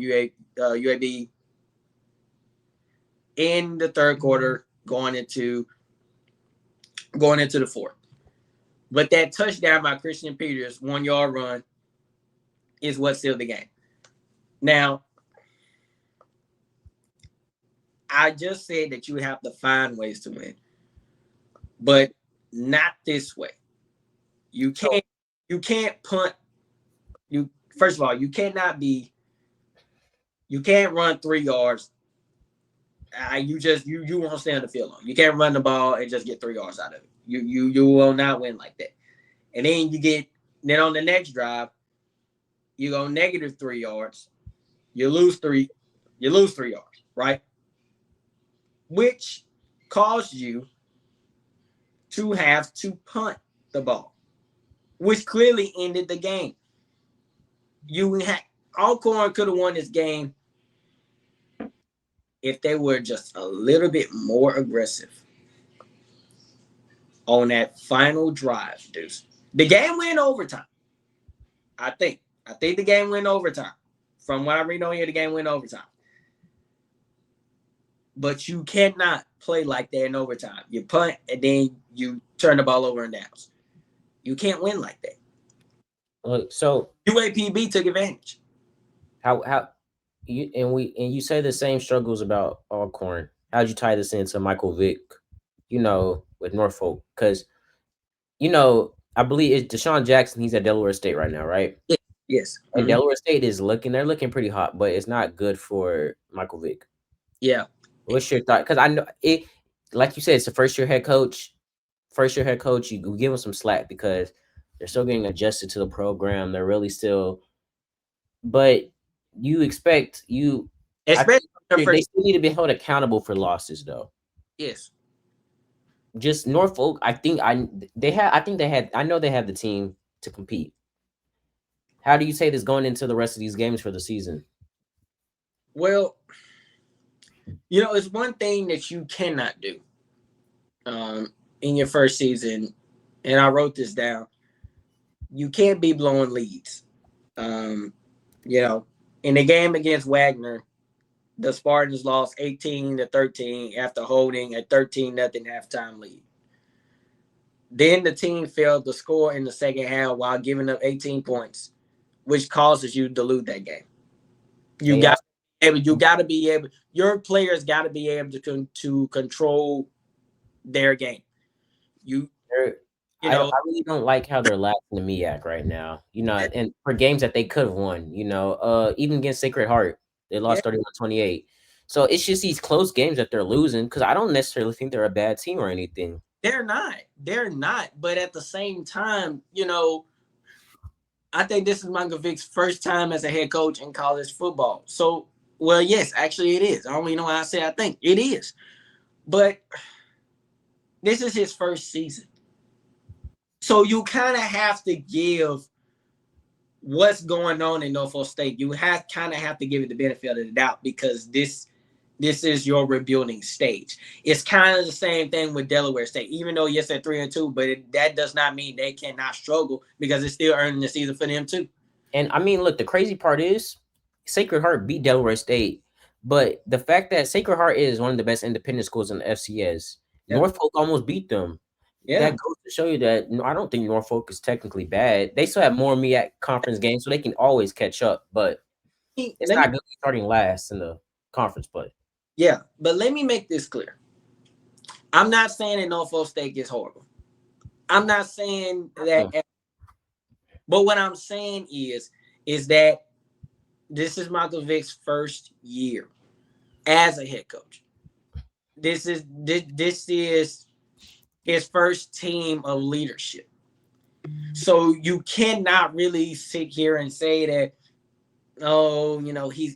UAB in the third quarter, going into the fourth. But that touchdown by Christian Peters, 1-yard run, is what sealed the game. Now, I just said that you have to find ways to win, but not this way. You can't punt. First of all, you can't run 3 yards. You won't stay on the field long. You can't run the ball and just get 3 yards out of it. You will not win like that. And then on the next drive, you go -3 yards. You lose 3 yards, right? Which caused you to have to punt the ball, which clearly ended the game. Alcorn could have won this game if they were just a little bit more aggressive on that final drive, Deuce. The game went overtime. I think the game went overtime. From what I read on here, the game went overtime. But you cannot play like that in overtime. You punt and then you turn the ball over and downs. You can't win like that. Look, so UAPB took advantage. You say the same struggles about Alcorn. How'd you tie this into Michael Vick, with Norfolk? Because, I believe it's Deshaun Jackson. He's at Delaware State right now, right? Yes. And Delaware State they're looking pretty hot, but it's not good for Michael Vick. Yeah. What's your thought? Because I know it, like you said, it's a first-year head coach. You give them some slack because they're still getting adjusted to the program. They're really still, but you expect they still need to be held accountable for losses, though. Yes. just Norfolk. I think they had. I know they have the team to compete. How do you say this going into the rest of these games for the season? Well, you know, it's one thing that you cannot do in your first season, and I wrote this down. You can't be blowing leads. You know, in the game against Wagner, the Spartans lost 18-13 after holding a 13-0 halftime lead. Then the team failed to score in the second half while giving up 18 points, which causes you to lose that game. You got to be able. Your players got to be able to control their game. I really don't like how they're lacking the MEAC right now. You know, and for games that they could have won, you know, even against Sacred Heart, they lost 31-28. So it's just these close games that they're losing because I don't necessarily think they're a bad team or anything. They're not. But at the same time, you know, I think this is Michael Vick's first time as a head coach in college football. So, well, yes, actually it is. I don't even know how I say I think. It is. But this is his first season. So you kind of have to give what's going on in Norfolk State. You kind of have to give it the benefit of the doubt because this is your rebuilding stage. It's kind of the same thing with Delaware State, even though yes, they're 3-2, but that does not mean they cannot struggle because it's still earning the season for them too. And I mean, look, the crazy part is Sacred Heart beat Delaware State, but the fact that Sacred Heart is one of the best independent schools in the FCS, Norfolk almost beat them. Yeah. That goes to show you that I don't think Norfolk is technically bad. They still have more MEAC conference games, so they can always catch up. But it's not good starting last in the conference play. Yeah, but let me make this clear. I'm not saying that Norfolk State is horrible. I'm not saying that. But what I'm saying is that this is Michael Vick's first year as a head coach. This is his first team of leadership. So you cannot really sit here and say that, oh, you know, he's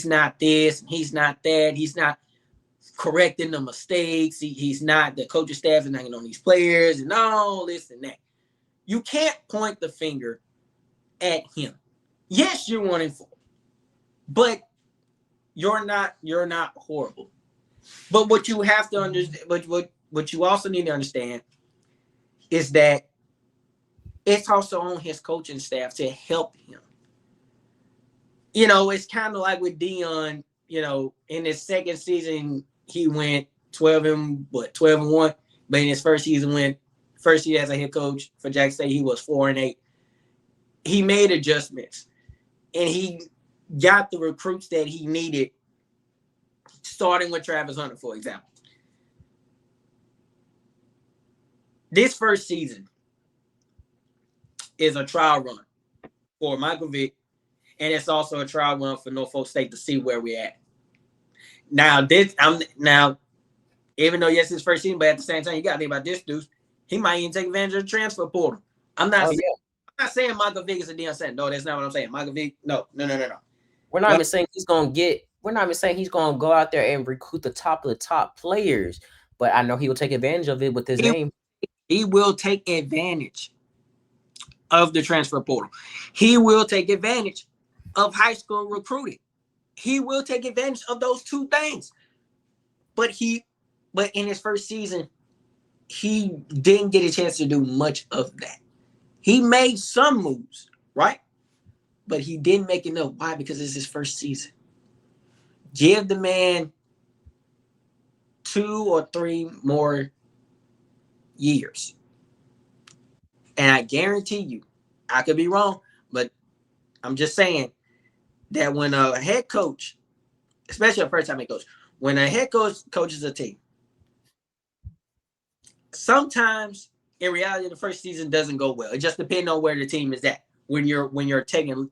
not this, he's not that, he's not correcting the mistakes, he's not, the coaching staff is not on these players and all this and that. You can't point the finger at him. Yes, you're 1-4, but you're not horrible. But what you have to understand, what you also need to understand is that it's also on his coaching staff to help him. You know, it's kind of like with Dion, you know, in his second season, he went 12-1, but in his first year as a head coach for Jackson State, he was 4-8. He made adjustments and he got the recruits that he needed, starting with Travis Hunter, for example. This first season is a trial run for Michael Vick, and it's also a trial run for Norfolk State to see where we're at. Now, even though yes, it's first season, but at the same time, you got to think about this, Deuce. He might even take advantage of the transfer portal. I'm not saying Michael Vick is a Deion Sanders. No, that's not what I'm saying. Michael Vick, no. We're not even saying he's going to go out there and recruit the top of the top players, but I know he will take advantage of it with his name. He will take advantage of the transfer portal. He will take advantage of high school recruiting. He will take advantage of those two things. But in his first season, he didn't get a chance to do much of that. He made some moves, right? But he didn't make enough. Why? Because it's his first season. Give the man 2 or 3 more years. And I guarantee you, I could be wrong, but I'm just saying that when a head coach, especially a first-time head coach, when a head coach coaches a team, sometimes in reality the first season doesn't go well. It just depends on where the team is at when you're taking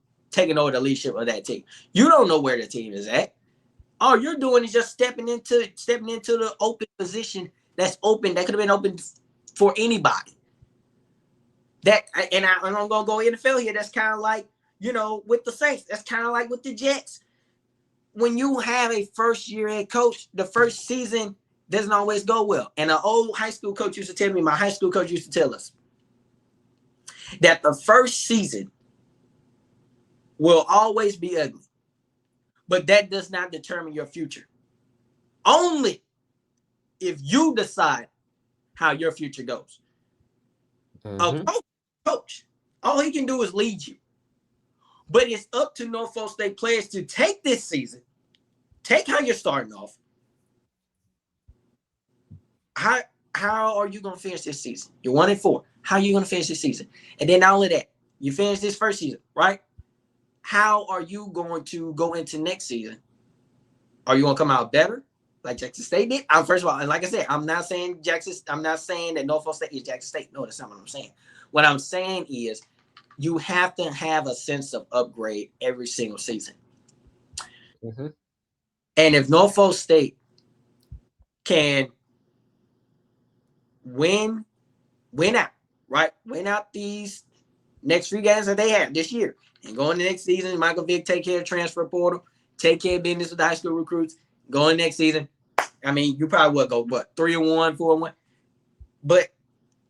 over the leadership of that team. You don't know where the team is at. All you're doing is just stepping into the open position that's open, that could have been open for anybody. I'm gonna go NFL here. That's kind of like, you know, with the Saints. That's kind of like with the Jets. When you have a first-year head coach, the first season doesn't always go well. And an old high school coach used to tell me, my high school coach used to tell us that the first season will always be ugly, but that does not determine your future. Only if you decide how your future goes. Mm-hmm. A coach, all he can do is lead you. But it's up to Norfolk State players to take this season, take how you're starting off. How are you going to finish this season? You're 1-4. How are you going to finish this season? And then not only that, you finish this first season, right? How are you going to go into next season? Are you going to come out better like Jackson State did? First of all, and like I said, I'm not saying that Norfolk State is Jackson State. No, that's not what I'm saying. What I'm saying is you have to have a sense of upgrade every single season. Mm-hmm. And if Norfolk State can win out, right? Win out these next 3 games that they have this year. And going to next season, Michael Vick take care of transfer portal, take care of business with the high school recruits. Going next season, I mean, you probably would go, 3-1, 4-1. But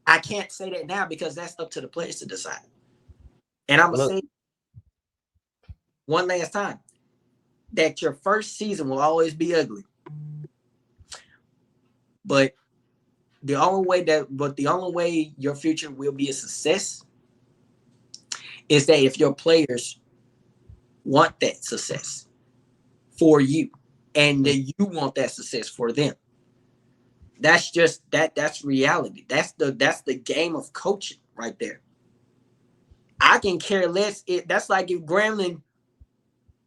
I can't say that now because that's up to the players to decide. And I'm going to say one last time that your first season will always be ugly. But the only way your future will be a success is that if your players want that success for you and that you want that success for them. That's just that's reality. That's the game of coaching right there. I can care less. That's like if Grambling,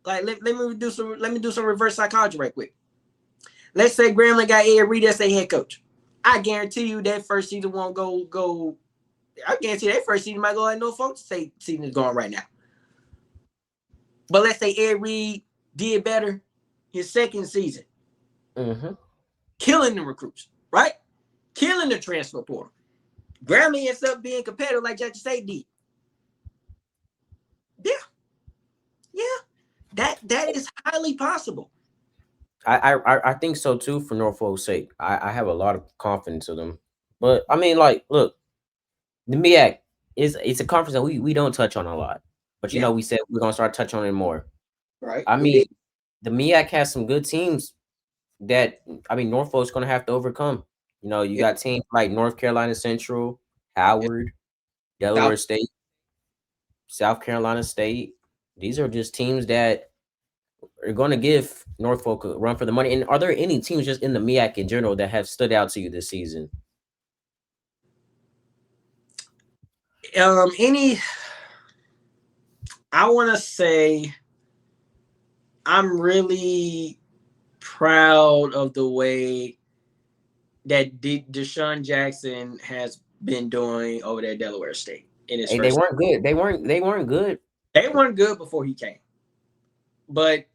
like let me do some reverse psychology right quick. Let's say Grambling got Ed Reed as a head coach. I guarantee you that first season won't go. I guarantee that first season might go like Norfolk State season is going right now. But let's say Ed Reed did better his second season. Mm-hmm. Killing the recruits, right? Killing the transfer portal. Grambling ends up being competitive like Jackson State did. Yeah. That is highly possible. I think so too for Norfolk State. I have a lot of confidence in them. But I mean, like, look, the MEAC it's a conference that we don't touch on a lot. But you know, we said we're gonna start touching on it more. Right. I mean, the MEAC has some good teams that Norfolk's gonna have to overcome. You know, you got teams like North Carolina Central, Howard, Delaware State, South Carolina State. These are just teams that are going to give Norfolk a run for the money. And are there any teams just in the MEAC in general that have stood out to you this season? I want to say I'm really proud of the way that Deshaun Jackson has been doing over there at Delaware State. They weren't good. They weren't good. They weren't good before he came. But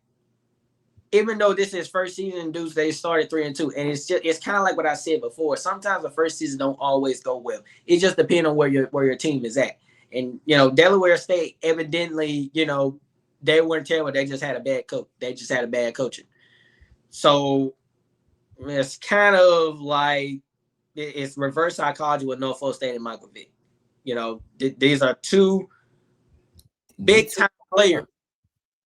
even though this is his first season, Deuce, they started 3-2. And it's kind of like what I said before. Sometimes the first season don't always go well. It just depends on where your team is at. And, Delaware State, evidently, they weren't terrible. They just had a bad coach. They just had a bad coaching. So it's kind of like it's reverse psychology with Norfolk State and Michael Vick. These are two big-time players.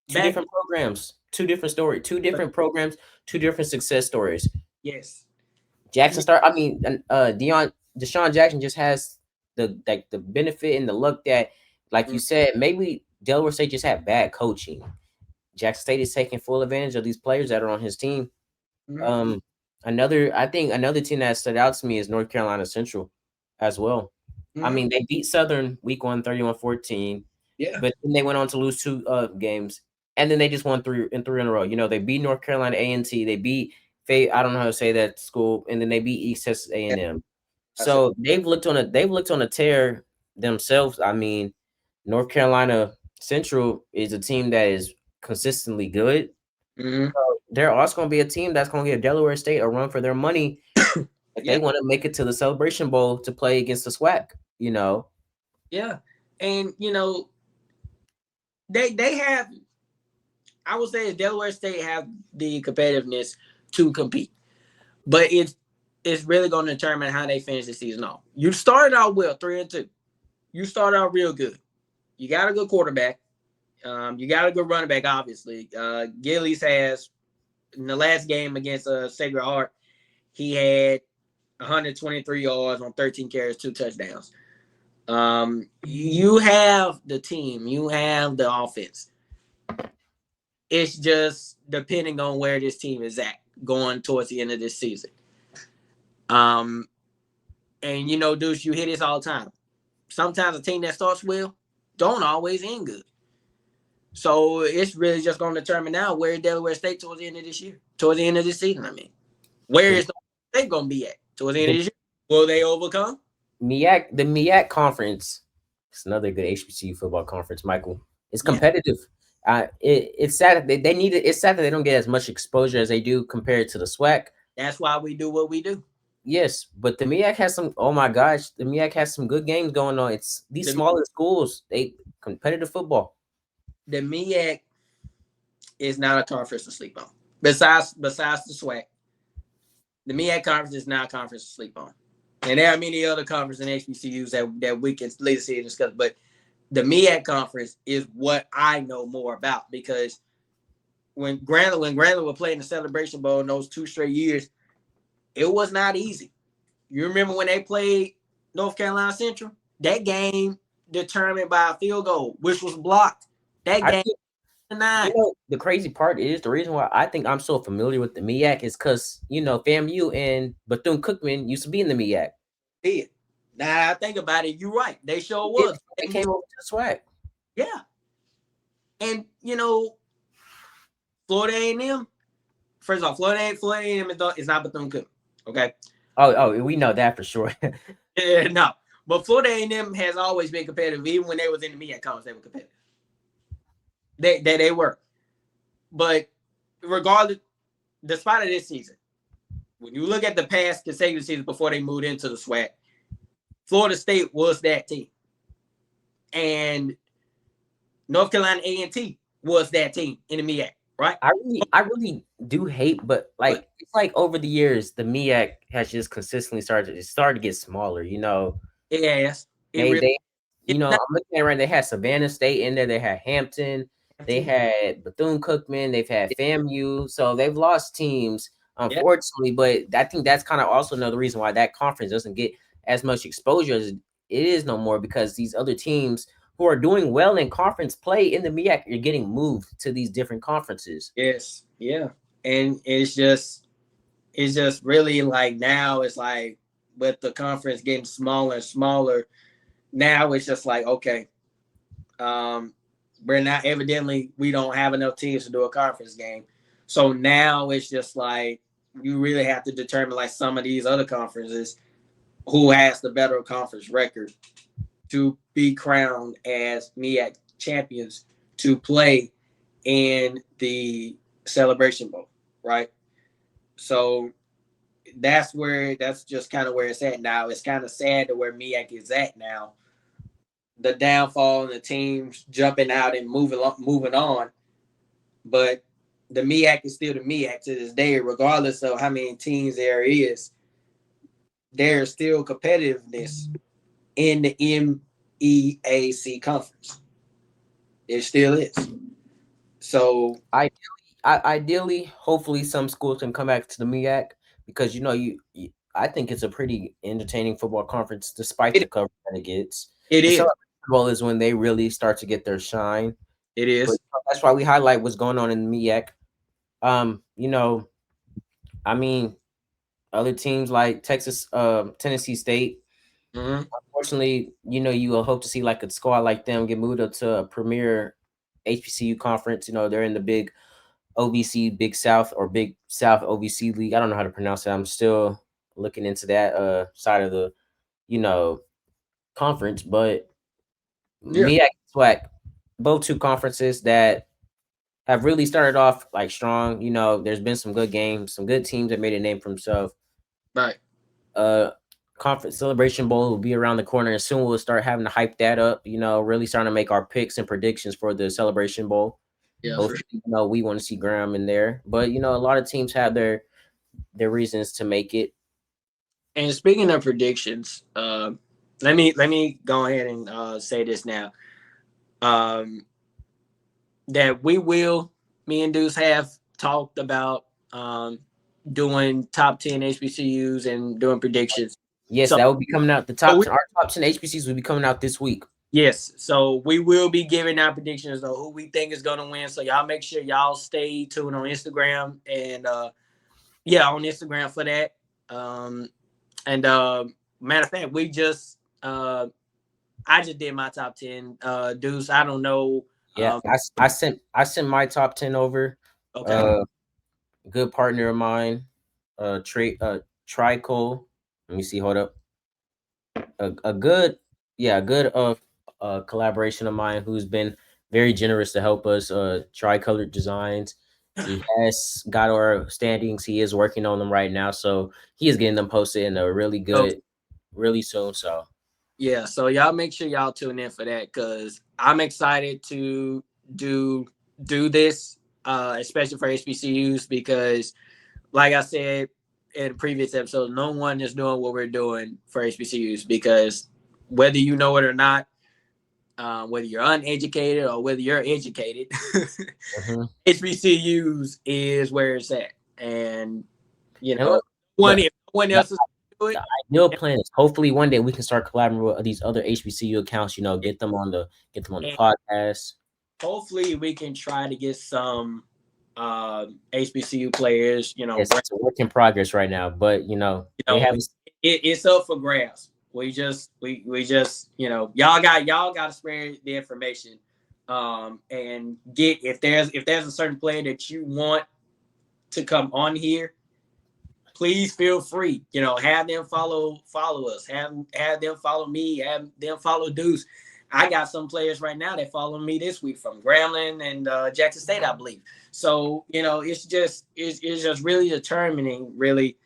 Two different programs. Two different stories, 2 different programs, 2 different success stories. Yes. Deshaun Jackson just has the benefit and the luck that, like you said, maybe Delaware State just had bad coaching. Jackson State is taking full advantage of these players that are on his team. Mm-hmm. Another team that stood out to me is North Carolina Central as well. Mm-hmm. They beat Southern week 1, 31-14. Yeah. But then they went on to lose 2 games. And then they just won 3 in a row. They beat North Carolina A&T. They beat I don't know how to say that school, and then they beat East Texas A&M. So they've looked on a tear themselves. North Carolina Central is a team that is consistently good. Mm-hmm. So they're also going to be a team that's going to give Delaware State a run for their money if they want to make it to the Celebration Bowl to play against the SWAC. Yeah, and they have. I would say Delaware State have the competitiveness to compete. but it's really going to determine how they finish the season off. You started out well, 3-2. You started out real good. You got a good quarterback. You got a good running back, obviously. Gillies has, in the last game against Sacred Heart, he had 123 yards on 13 carries, 2 touchdowns. You have the team. You have the offense. It's just depending on where this team is at going towards the end of this season. And, Deuce, you hear this all the time. Sometimes a team that starts well don't always end good. So it's really just going to determine now where Delaware State towards the end of this year, towards the end of this season. I mean, where is they going to be at towards the end of this year? Will they overcome? MEAC, the MEAC conference. It's another good HBCU football conference, Michael. It's competitive. It's sad that they need it. It's sad that they don't get as much exposure as they do compared to the SWAC. That's why we do what we do. Yes, but the MEAC has some. Oh my gosh, the MEAC has some good games going on. It's these smaller schools. They competitive football. The MEAC is not a conference to sleep on. Besides the SWAC, the MEAC conference is not a conference to sleep on. And there are many other conferences and HBCUs that we can later see and discuss. But the MEAC conference is what I know more about, because when Grambling would play in the Celebration Bowl in those 2 straight years, it was not easy. You remember when they played North Carolina Central? That game determined by a field goal, which was blocked. That game. The crazy part is the reason why I think I'm so familiar with the MEAC is because FAMU and Bethune-Cookman used to be in the MEAC. Yeah. Now I think about it, you're right. They sure was. They came over to the SWAC. Yeah. And Florida A&M. First off, Florida A&M is not Bethune-Cookman. Okay. Oh, we know that for sure. Yeah, no. But Florida A&M has always been competitive. Even when they was in the MEAC conference, they were competitive. They were. But regardless, despite of this season, when you look at the past consecutive seasons before they moved into the SWAC, Florida State was that team. And North Carolina A&T was that team in the MEAC, right? I really do hate, but it's like over the years, the MEAC has just consistently started to get smaller, Yes. I'm looking at it right. They had Savannah State in there, they had Hampton, they had Bethune-Cookman, they've had FAMU, so they've lost teams, unfortunately. But I think that's kind of also another reason why that conference doesn't get as much exposure as it is no more, because these other teams who are doing well in conference play in the MEAC are getting moved to these different conferences. Yes, yeah, and it's just really like now it's like with the conference getting smaller and smaller. Now it's just like, okay, we're not, evidently we don't have enough teams to do a conference game. So now it's just like you really have to determine, like some of these other conferences, who has the better conference record to be crowned as MEAC champions to play in the Celebration Bowl, right? So that's just kind of where it's at now. It's kind of sad to where MEAC is at now. The downfall and the teams jumping out and moving on. But the MEAC is still the MEAC to this day, regardless of how many teams there is. There's still competitiveness in the MEAC conference. There still is. So ideally, hopefully some schools can come back to the MEAC, because I think it's a pretty entertaining football conference despite the coverage that it gets. It is. Well, is when they really start to get their shine. It is. But that's why we highlight what's going on in the MEAC. Other teams like Texas, Tennessee State. Mm-hmm. Unfortunately, you will hope to see like a squad like them get moved up to a premier HBCU conference. They're in the big OVC, Big South or Big South OVC League. I don't know how to pronounce it. I'm still looking into that side of the, conference. But MEAC, SWAC, both two conferences that have really started off like strong. There's been some good games, some good teams that made a name for themselves. Right. Conference Celebration Bowl will be around the corner, and soon we'll start having to hype that up. Really starting to make our picks and predictions for the Celebration Bowl. Yeah. Hopefully, we want to see Graham in there, but a lot of teams have their their reasons to make it. And speaking of predictions, let me go ahead and say this now. That me and Deuce have talked about doing top 10 HBCUs and doing predictions. Yes, So, that will be coming out. Our top 10 HBCUs will be coming out this week. Yes, so we will be giving our predictions of who we think is going to win. So y'all make sure y'all stay tuned on Instagram and on Instagram for that. Matter of fact, I just did my top 10. Deuce, I don't know. Yeah, I sent my top 10 over. Okay. Good partner of mine, Trico. Let me see. Hold up. A good collaboration of mine who's been very generous to help us. Tricolored Designs. He has got our standings. He is working on them right now, so he is getting them posted in a really good, really soon. So yeah, so y'all make sure y'all tune in for that because I'm excited to do this, especially for HBCUs because, like I said in previous episodes, no one is doing what we're doing for HBCUs because whether you know it or not, whether you're uneducated or whether you're educated, HBCUs is where it's at, and if no one else is doing it. The ideal plan is hopefully one day we can start collaborating with these other HBCU accounts. Get them on the podcast. Hopefully, we can try to get some HBCU players. It's a work in progress right now, but it's up for grabs. We just y'all got to spread the information, and get if there's a certain player that you want to come on here, please feel free. Have them follow us. Have them follow me. Have them follow Deuce. I got some players right now that follow me this week from Grambling and Jackson State, I believe. So it's just really determining really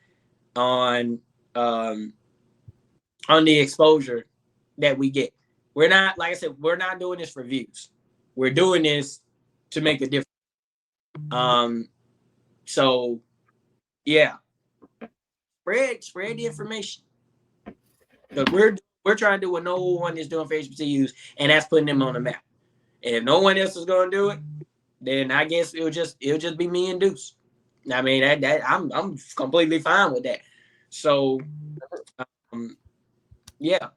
on the exposure that we get. We're not, like I said, we're not doing this for views. We're doing this to make a difference. So yeah, spread the information because we're trying to do what no one is doing for HBCUs, and that's putting them on the map. And if no one else is going to do it, then I guess it'll just be me and Deuce. I mean, I'm completely fine with that. So, yeah,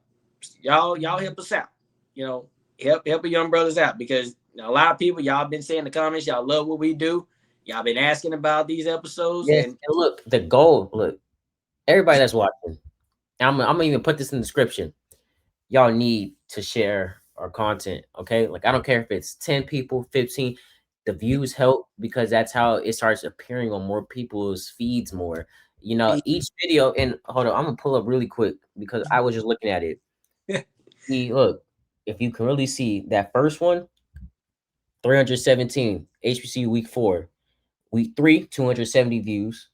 y'all help us out. Help the young brothers out because a lot of people, y'all been saying in the comments, y'all love what we do. Y'all been asking about these episodes. Yes, and look, the goal. Look, everybody that's watching, I'm gonna even put this in the description. Y'all need to share our content, okay? Like I don't care if it's 10 people, 15. The views help because that's how it starts appearing on more people's feeds more. Each video, and hold on, I'm gonna pull up really quick because I was just looking at it. See, look, if you can really see that first one, 317 HBCU week 4, week 3, 270 views.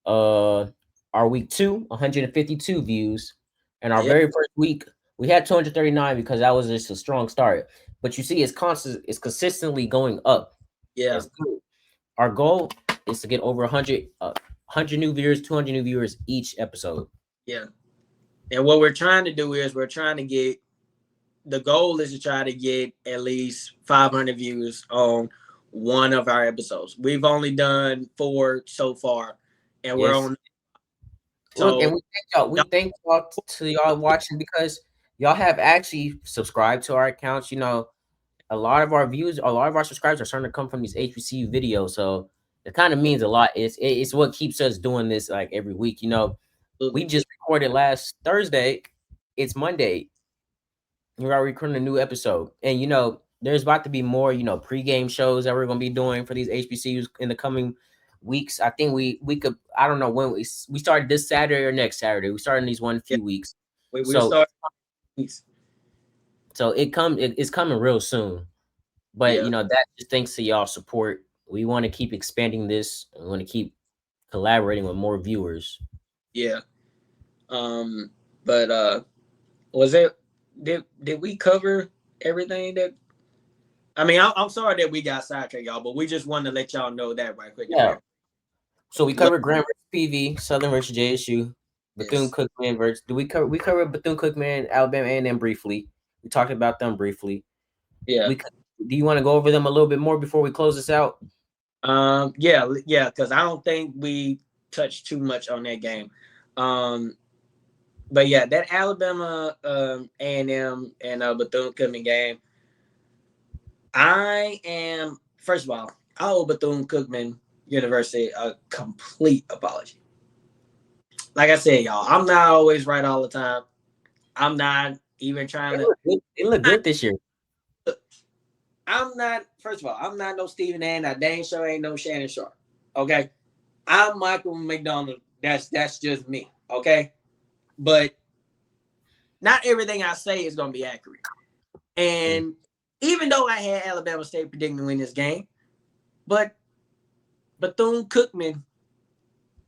Our week 2, 152 views, and our very first week we had 239 because that was just a strong start. But you see, it's consistently going up. Yeah. Our goal is to get over 100 new viewers, 200 new viewers each episode. Yeah. And what we're trying to do is the goal is to try to get at least 500 views on one of our episodes. We've only done 4 so far, and we're on. So, look, and we thank y'all to y'all watching because y'all have actually subscribed to our accounts. A lot of our views, a lot of our subscribers are starting to come from these HBCU videos. So it kind of means a lot. It's what keeps us doing this like every week. We just recorded last Thursday. It's Monday. We're already recording a new episode. And there's about to be more, pregame shows that we're gonna be doing for these HBCUs in the coming weeks. I think we could, I don't know when we started this Saturday or next Saturday. We started in these few weeks. So it's coming real soon. But that just thanks to y'all support. We want to keep expanding this. We want to keep collaborating with more viewers. Yeah. But was it did we cover everything that I'm sorry that we got sidetracked, y'all, but we just wanted to let y'all know that right quick. Yeah. So we covered Graham versus PV, Southern versus JSU, Bethune-Cookman versus. We covered Bethune-Cookman, Alabama A&M briefly. We talked about them briefly. Yeah. Do you want to go over them a little bit more before we close this out? Yeah, because I don't think we touched too much on that game. But yeah, that Alabama A&M and Bethune-Cookman game. First of all, I owe Bethune-Cookman University a complete apology. Like I said, y'all, I'm not always right all the time. I'm not even trying to. They look good this year. I'm not. First of all, I'm not no Stephen A. I dang sure ain't no Shannon Sharp. Okay, I'm Michael McDonald. That's just me. Okay, but not everything I say is going to be accurate. And even though I had Alabama State predicting to win this game, but Bethune-Cookman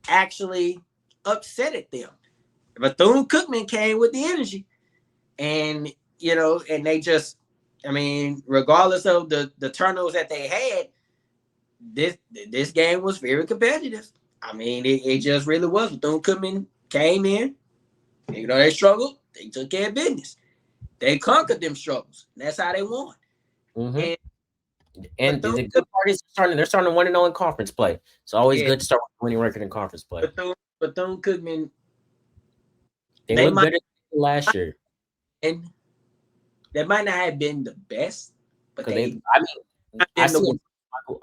actually upsetted them. Bethune-Cookman came with the energy, and and they just, regardless of the turnovers that they had, this game was very competitive. It just really was. Bethune-Cookman came in, they struggled. They took care of business. They conquered them struggles. That's how they won. Mm-hmm. And the good part is they're starting to 1-0 in conference play. It's always good to start with a winning record in conference play. Bethune-Cookman, they look better than last year. And they might not have been the best, but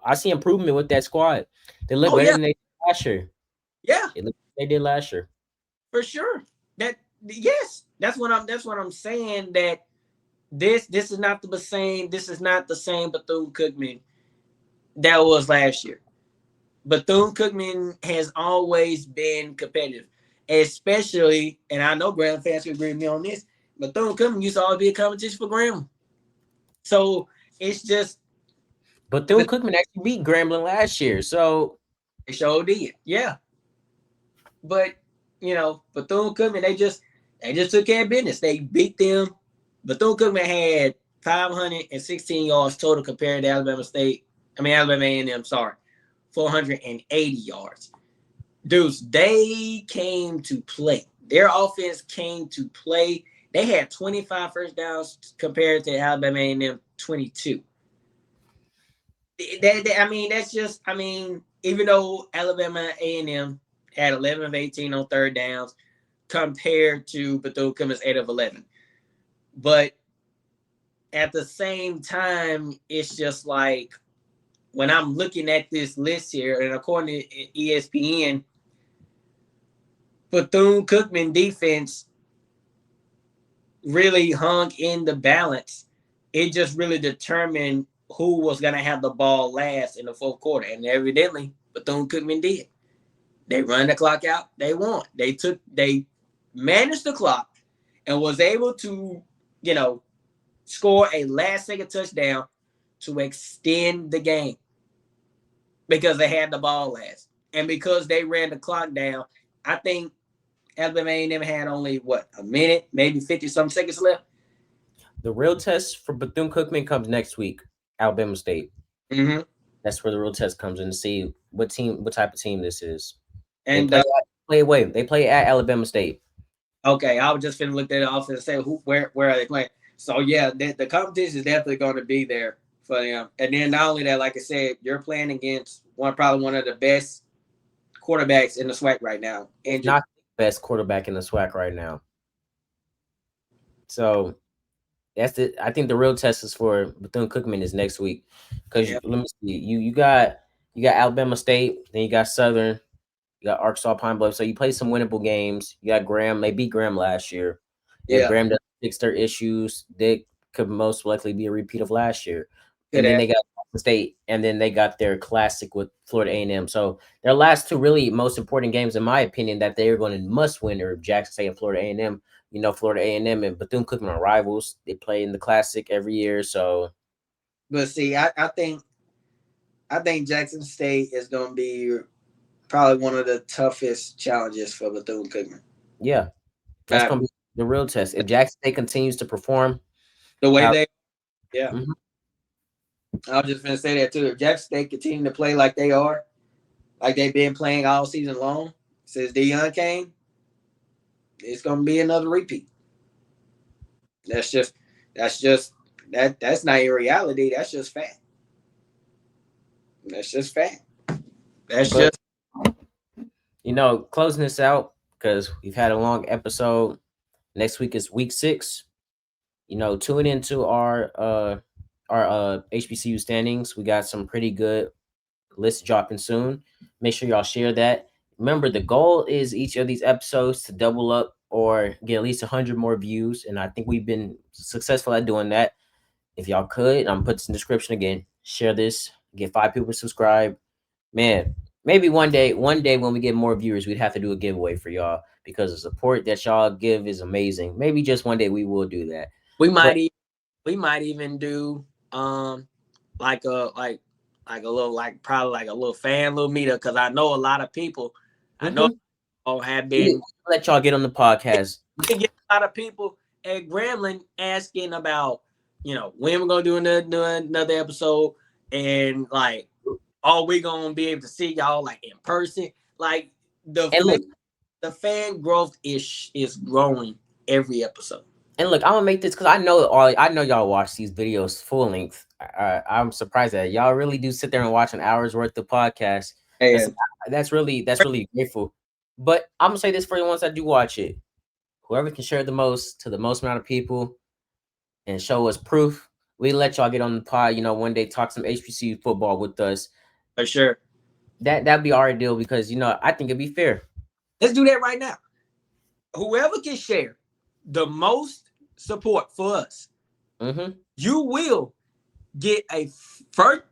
I see improvement with that squad. They look better than they did last year. Yeah, they did last year for sure. That's what I'm saying. That this is not the same. This is not the same Bethune-Cookman that was last year. Bethune-Cookman has always been competitive, especially, and I know Grambling fans can agree with me on this. Bethune-Cookman used to always be a competition for Grambling. So it's just Bethune-Cookman actually beat Grambling last year, so they sure did, yeah. But Bethune-Cookman, they just took care of business. They beat them. Bethune-Cookman had 516 yards total compared to Alabama A&M. Sorry, 480 yards. Dudes, they came to play. Their offense came to play. They had 25 first downs compared to Alabama A&M 22. That's just, even though Alabama A&M had 11 of 18 on third downs compared to Bethune-Cookman's 8 of 11. But at the same time, it's just like when I'm looking at this list here, and according to ESPN, Bethune-Cookman defense really hung in the balance. It just really determined who was going to have the ball last in the fourth quarter. And evidently, Bethune-Cookman did. They run the clock out. They won. They managed the clock and was able to, score a last-second touchdown to extend the game because they had the ball last. And because they ran the clock down, I think Alabama A&M had only, a minute, maybe 50-some seconds left. The real test for Bethune-Cookman comes next week, Alabama State. Mm-hmm. That's where the real test comes in to see what type of team this is. And they play away. They play at Alabama State. Okay, I was just finna look that off and say where are they playing. So yeah, the competition is definitely going to be there for them. And then not only that, like I said, you're playing against probably one of the best quarterbacks in the SWAC right now. And not the best quarterback in the SWAC right now. So that's it. I think the real test is for Bethune-Cookman is next week. Because let me see, you got Alabama State, then you got Southern, you got Arkansas Pine Bluff. So you play some winnable games. You got Graham. They beat Graham last year. Yeah, Graham doesn't fix their issues. They could most likely be a repeat of last year. And then they got State, and then they got their classic with Florida A&M. So their last two really most important games, in my opinion, that they are going to must win are Jackson State and Florida A&M. Florida A&M and Bethune-Cookman are rivals. They play in the classic every year. So, but see, I think Jackson State is going to be probably one of the toughest challenges for Bethune-Cookman. Yeah, that's going to be the real test. If Jackson State continues to perform the way I was just going to say that too. If Jackson State continue to play like they are, like they've been playing all season long since Deion came, it's gonna be another repeat. That's not your reality. That's just fact. That's just fact. Closing this out because we've had a long episode. Next week is week 6. Tune into our HBCU standings. We got some pretty good lists dropping soon. Make sure y'all share that. Remember, the goal is each of these episodes to double up or get at least 100 more views, and I think we've been successful at doing that. If y'all could, I'm put this in the description again. Share this. Get 5 people to subscribe. Man, maybe one day when we get more viewers, we'd have to do a giveaway for y'all because the support that y'all give is amazing. Maybe just one day we will do that. We might even do like a little fan little meetup because I know a lot of people. I know all have been. Let y'all get on the podcast. We can get a lot of people at Grambling asking about when we're gonna do another episode and like, are we gonna be able to see y'all like in person? Like the fan growth is growing every episode. And look, I'm gonna make this because I know y'all watch these videos full length. I'm surprised that y'all really do sit there and watch an hour's worth of podcast. That's really grateful. But I'm gonna say this for the ones that do watch it: whoever can share the most to the most amount of people and show us proof, we let y'all get on the pod. One day talk some HBCU football with us. For sure. That'd be our deal because I think it'd be fair. Let's do that right now. Whoever can share the most support for us, you will get a front.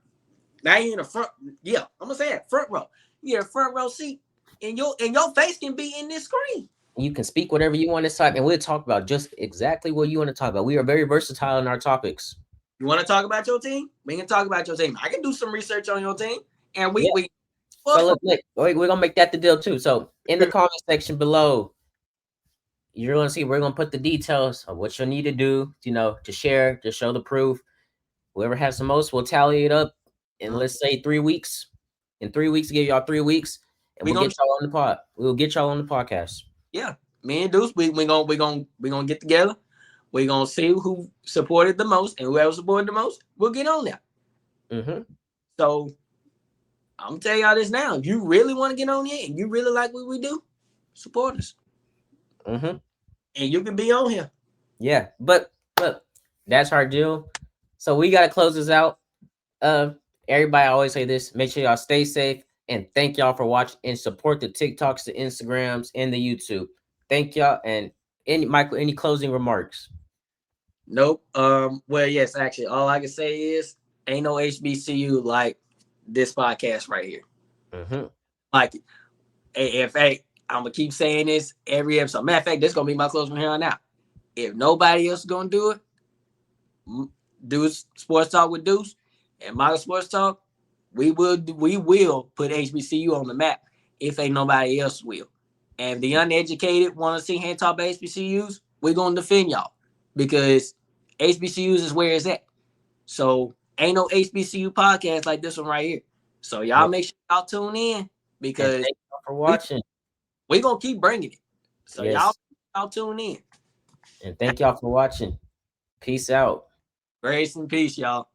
Not even a front. Yeah, I'm gonna say it. Front row. You get a front row seat, and your face can be in this screen. You can speak whatever you want to talk, and we'll talk about just exactly what you want to talk about. We are very versatile in our topics. You want to talk about your team? We can talk about your team. I can do some research on your team, and we. So look, we're gonna make that the deal too. So in the comment section below, you're gonna see we're gonna put the details of what you'll need to do, to share, to show the proof. Whoever has the most, we'll tally it up in let's say 3 weeks. In 3 weeks, give y'all 3 weeks, and we'll get y'all on the pod. We'll get y'all on the podcast. Yeah, me and Deuce, we gonna get together. We're gonna see who supported the most, and whoever supported the most, we'll get on there. So I'm gonna tell y'all this now. If you really want to get on here and you really like what we do, support us. And you can be on here. Yeah, but look, that's our deal. So we gotta close this out. Everybody always say this. Make sure y'all stay safe and thank y'all for watching and support the TikToks, the Instagrams, and the YouTube. Thank y'all. And Michael, any closing remarks? Nope. Well, yes, actually, all I can say is ain't no HBCU like this podcast right here. Like, if I'm gonna keep saying this every episode. Matter of fact, this is gonna be my closing from here on out. If nobody else is gonna do it, Deuce Sports Talk with Deuce and Michael Sports Talk, we will put HBCU on the map if ain't nobody else will. And the uneducated want to see hand talk by HBCUs, we're gonna defend y'all because HBCUs is where it's at. So ain't no HBCU podcast like this one right here. So y'all make sure y'all tune in because thank y'all for watching. We're gonna keep bringing it. So y'all tune in. And thank y'all for watching. Peace out. Grace and peace, y'all.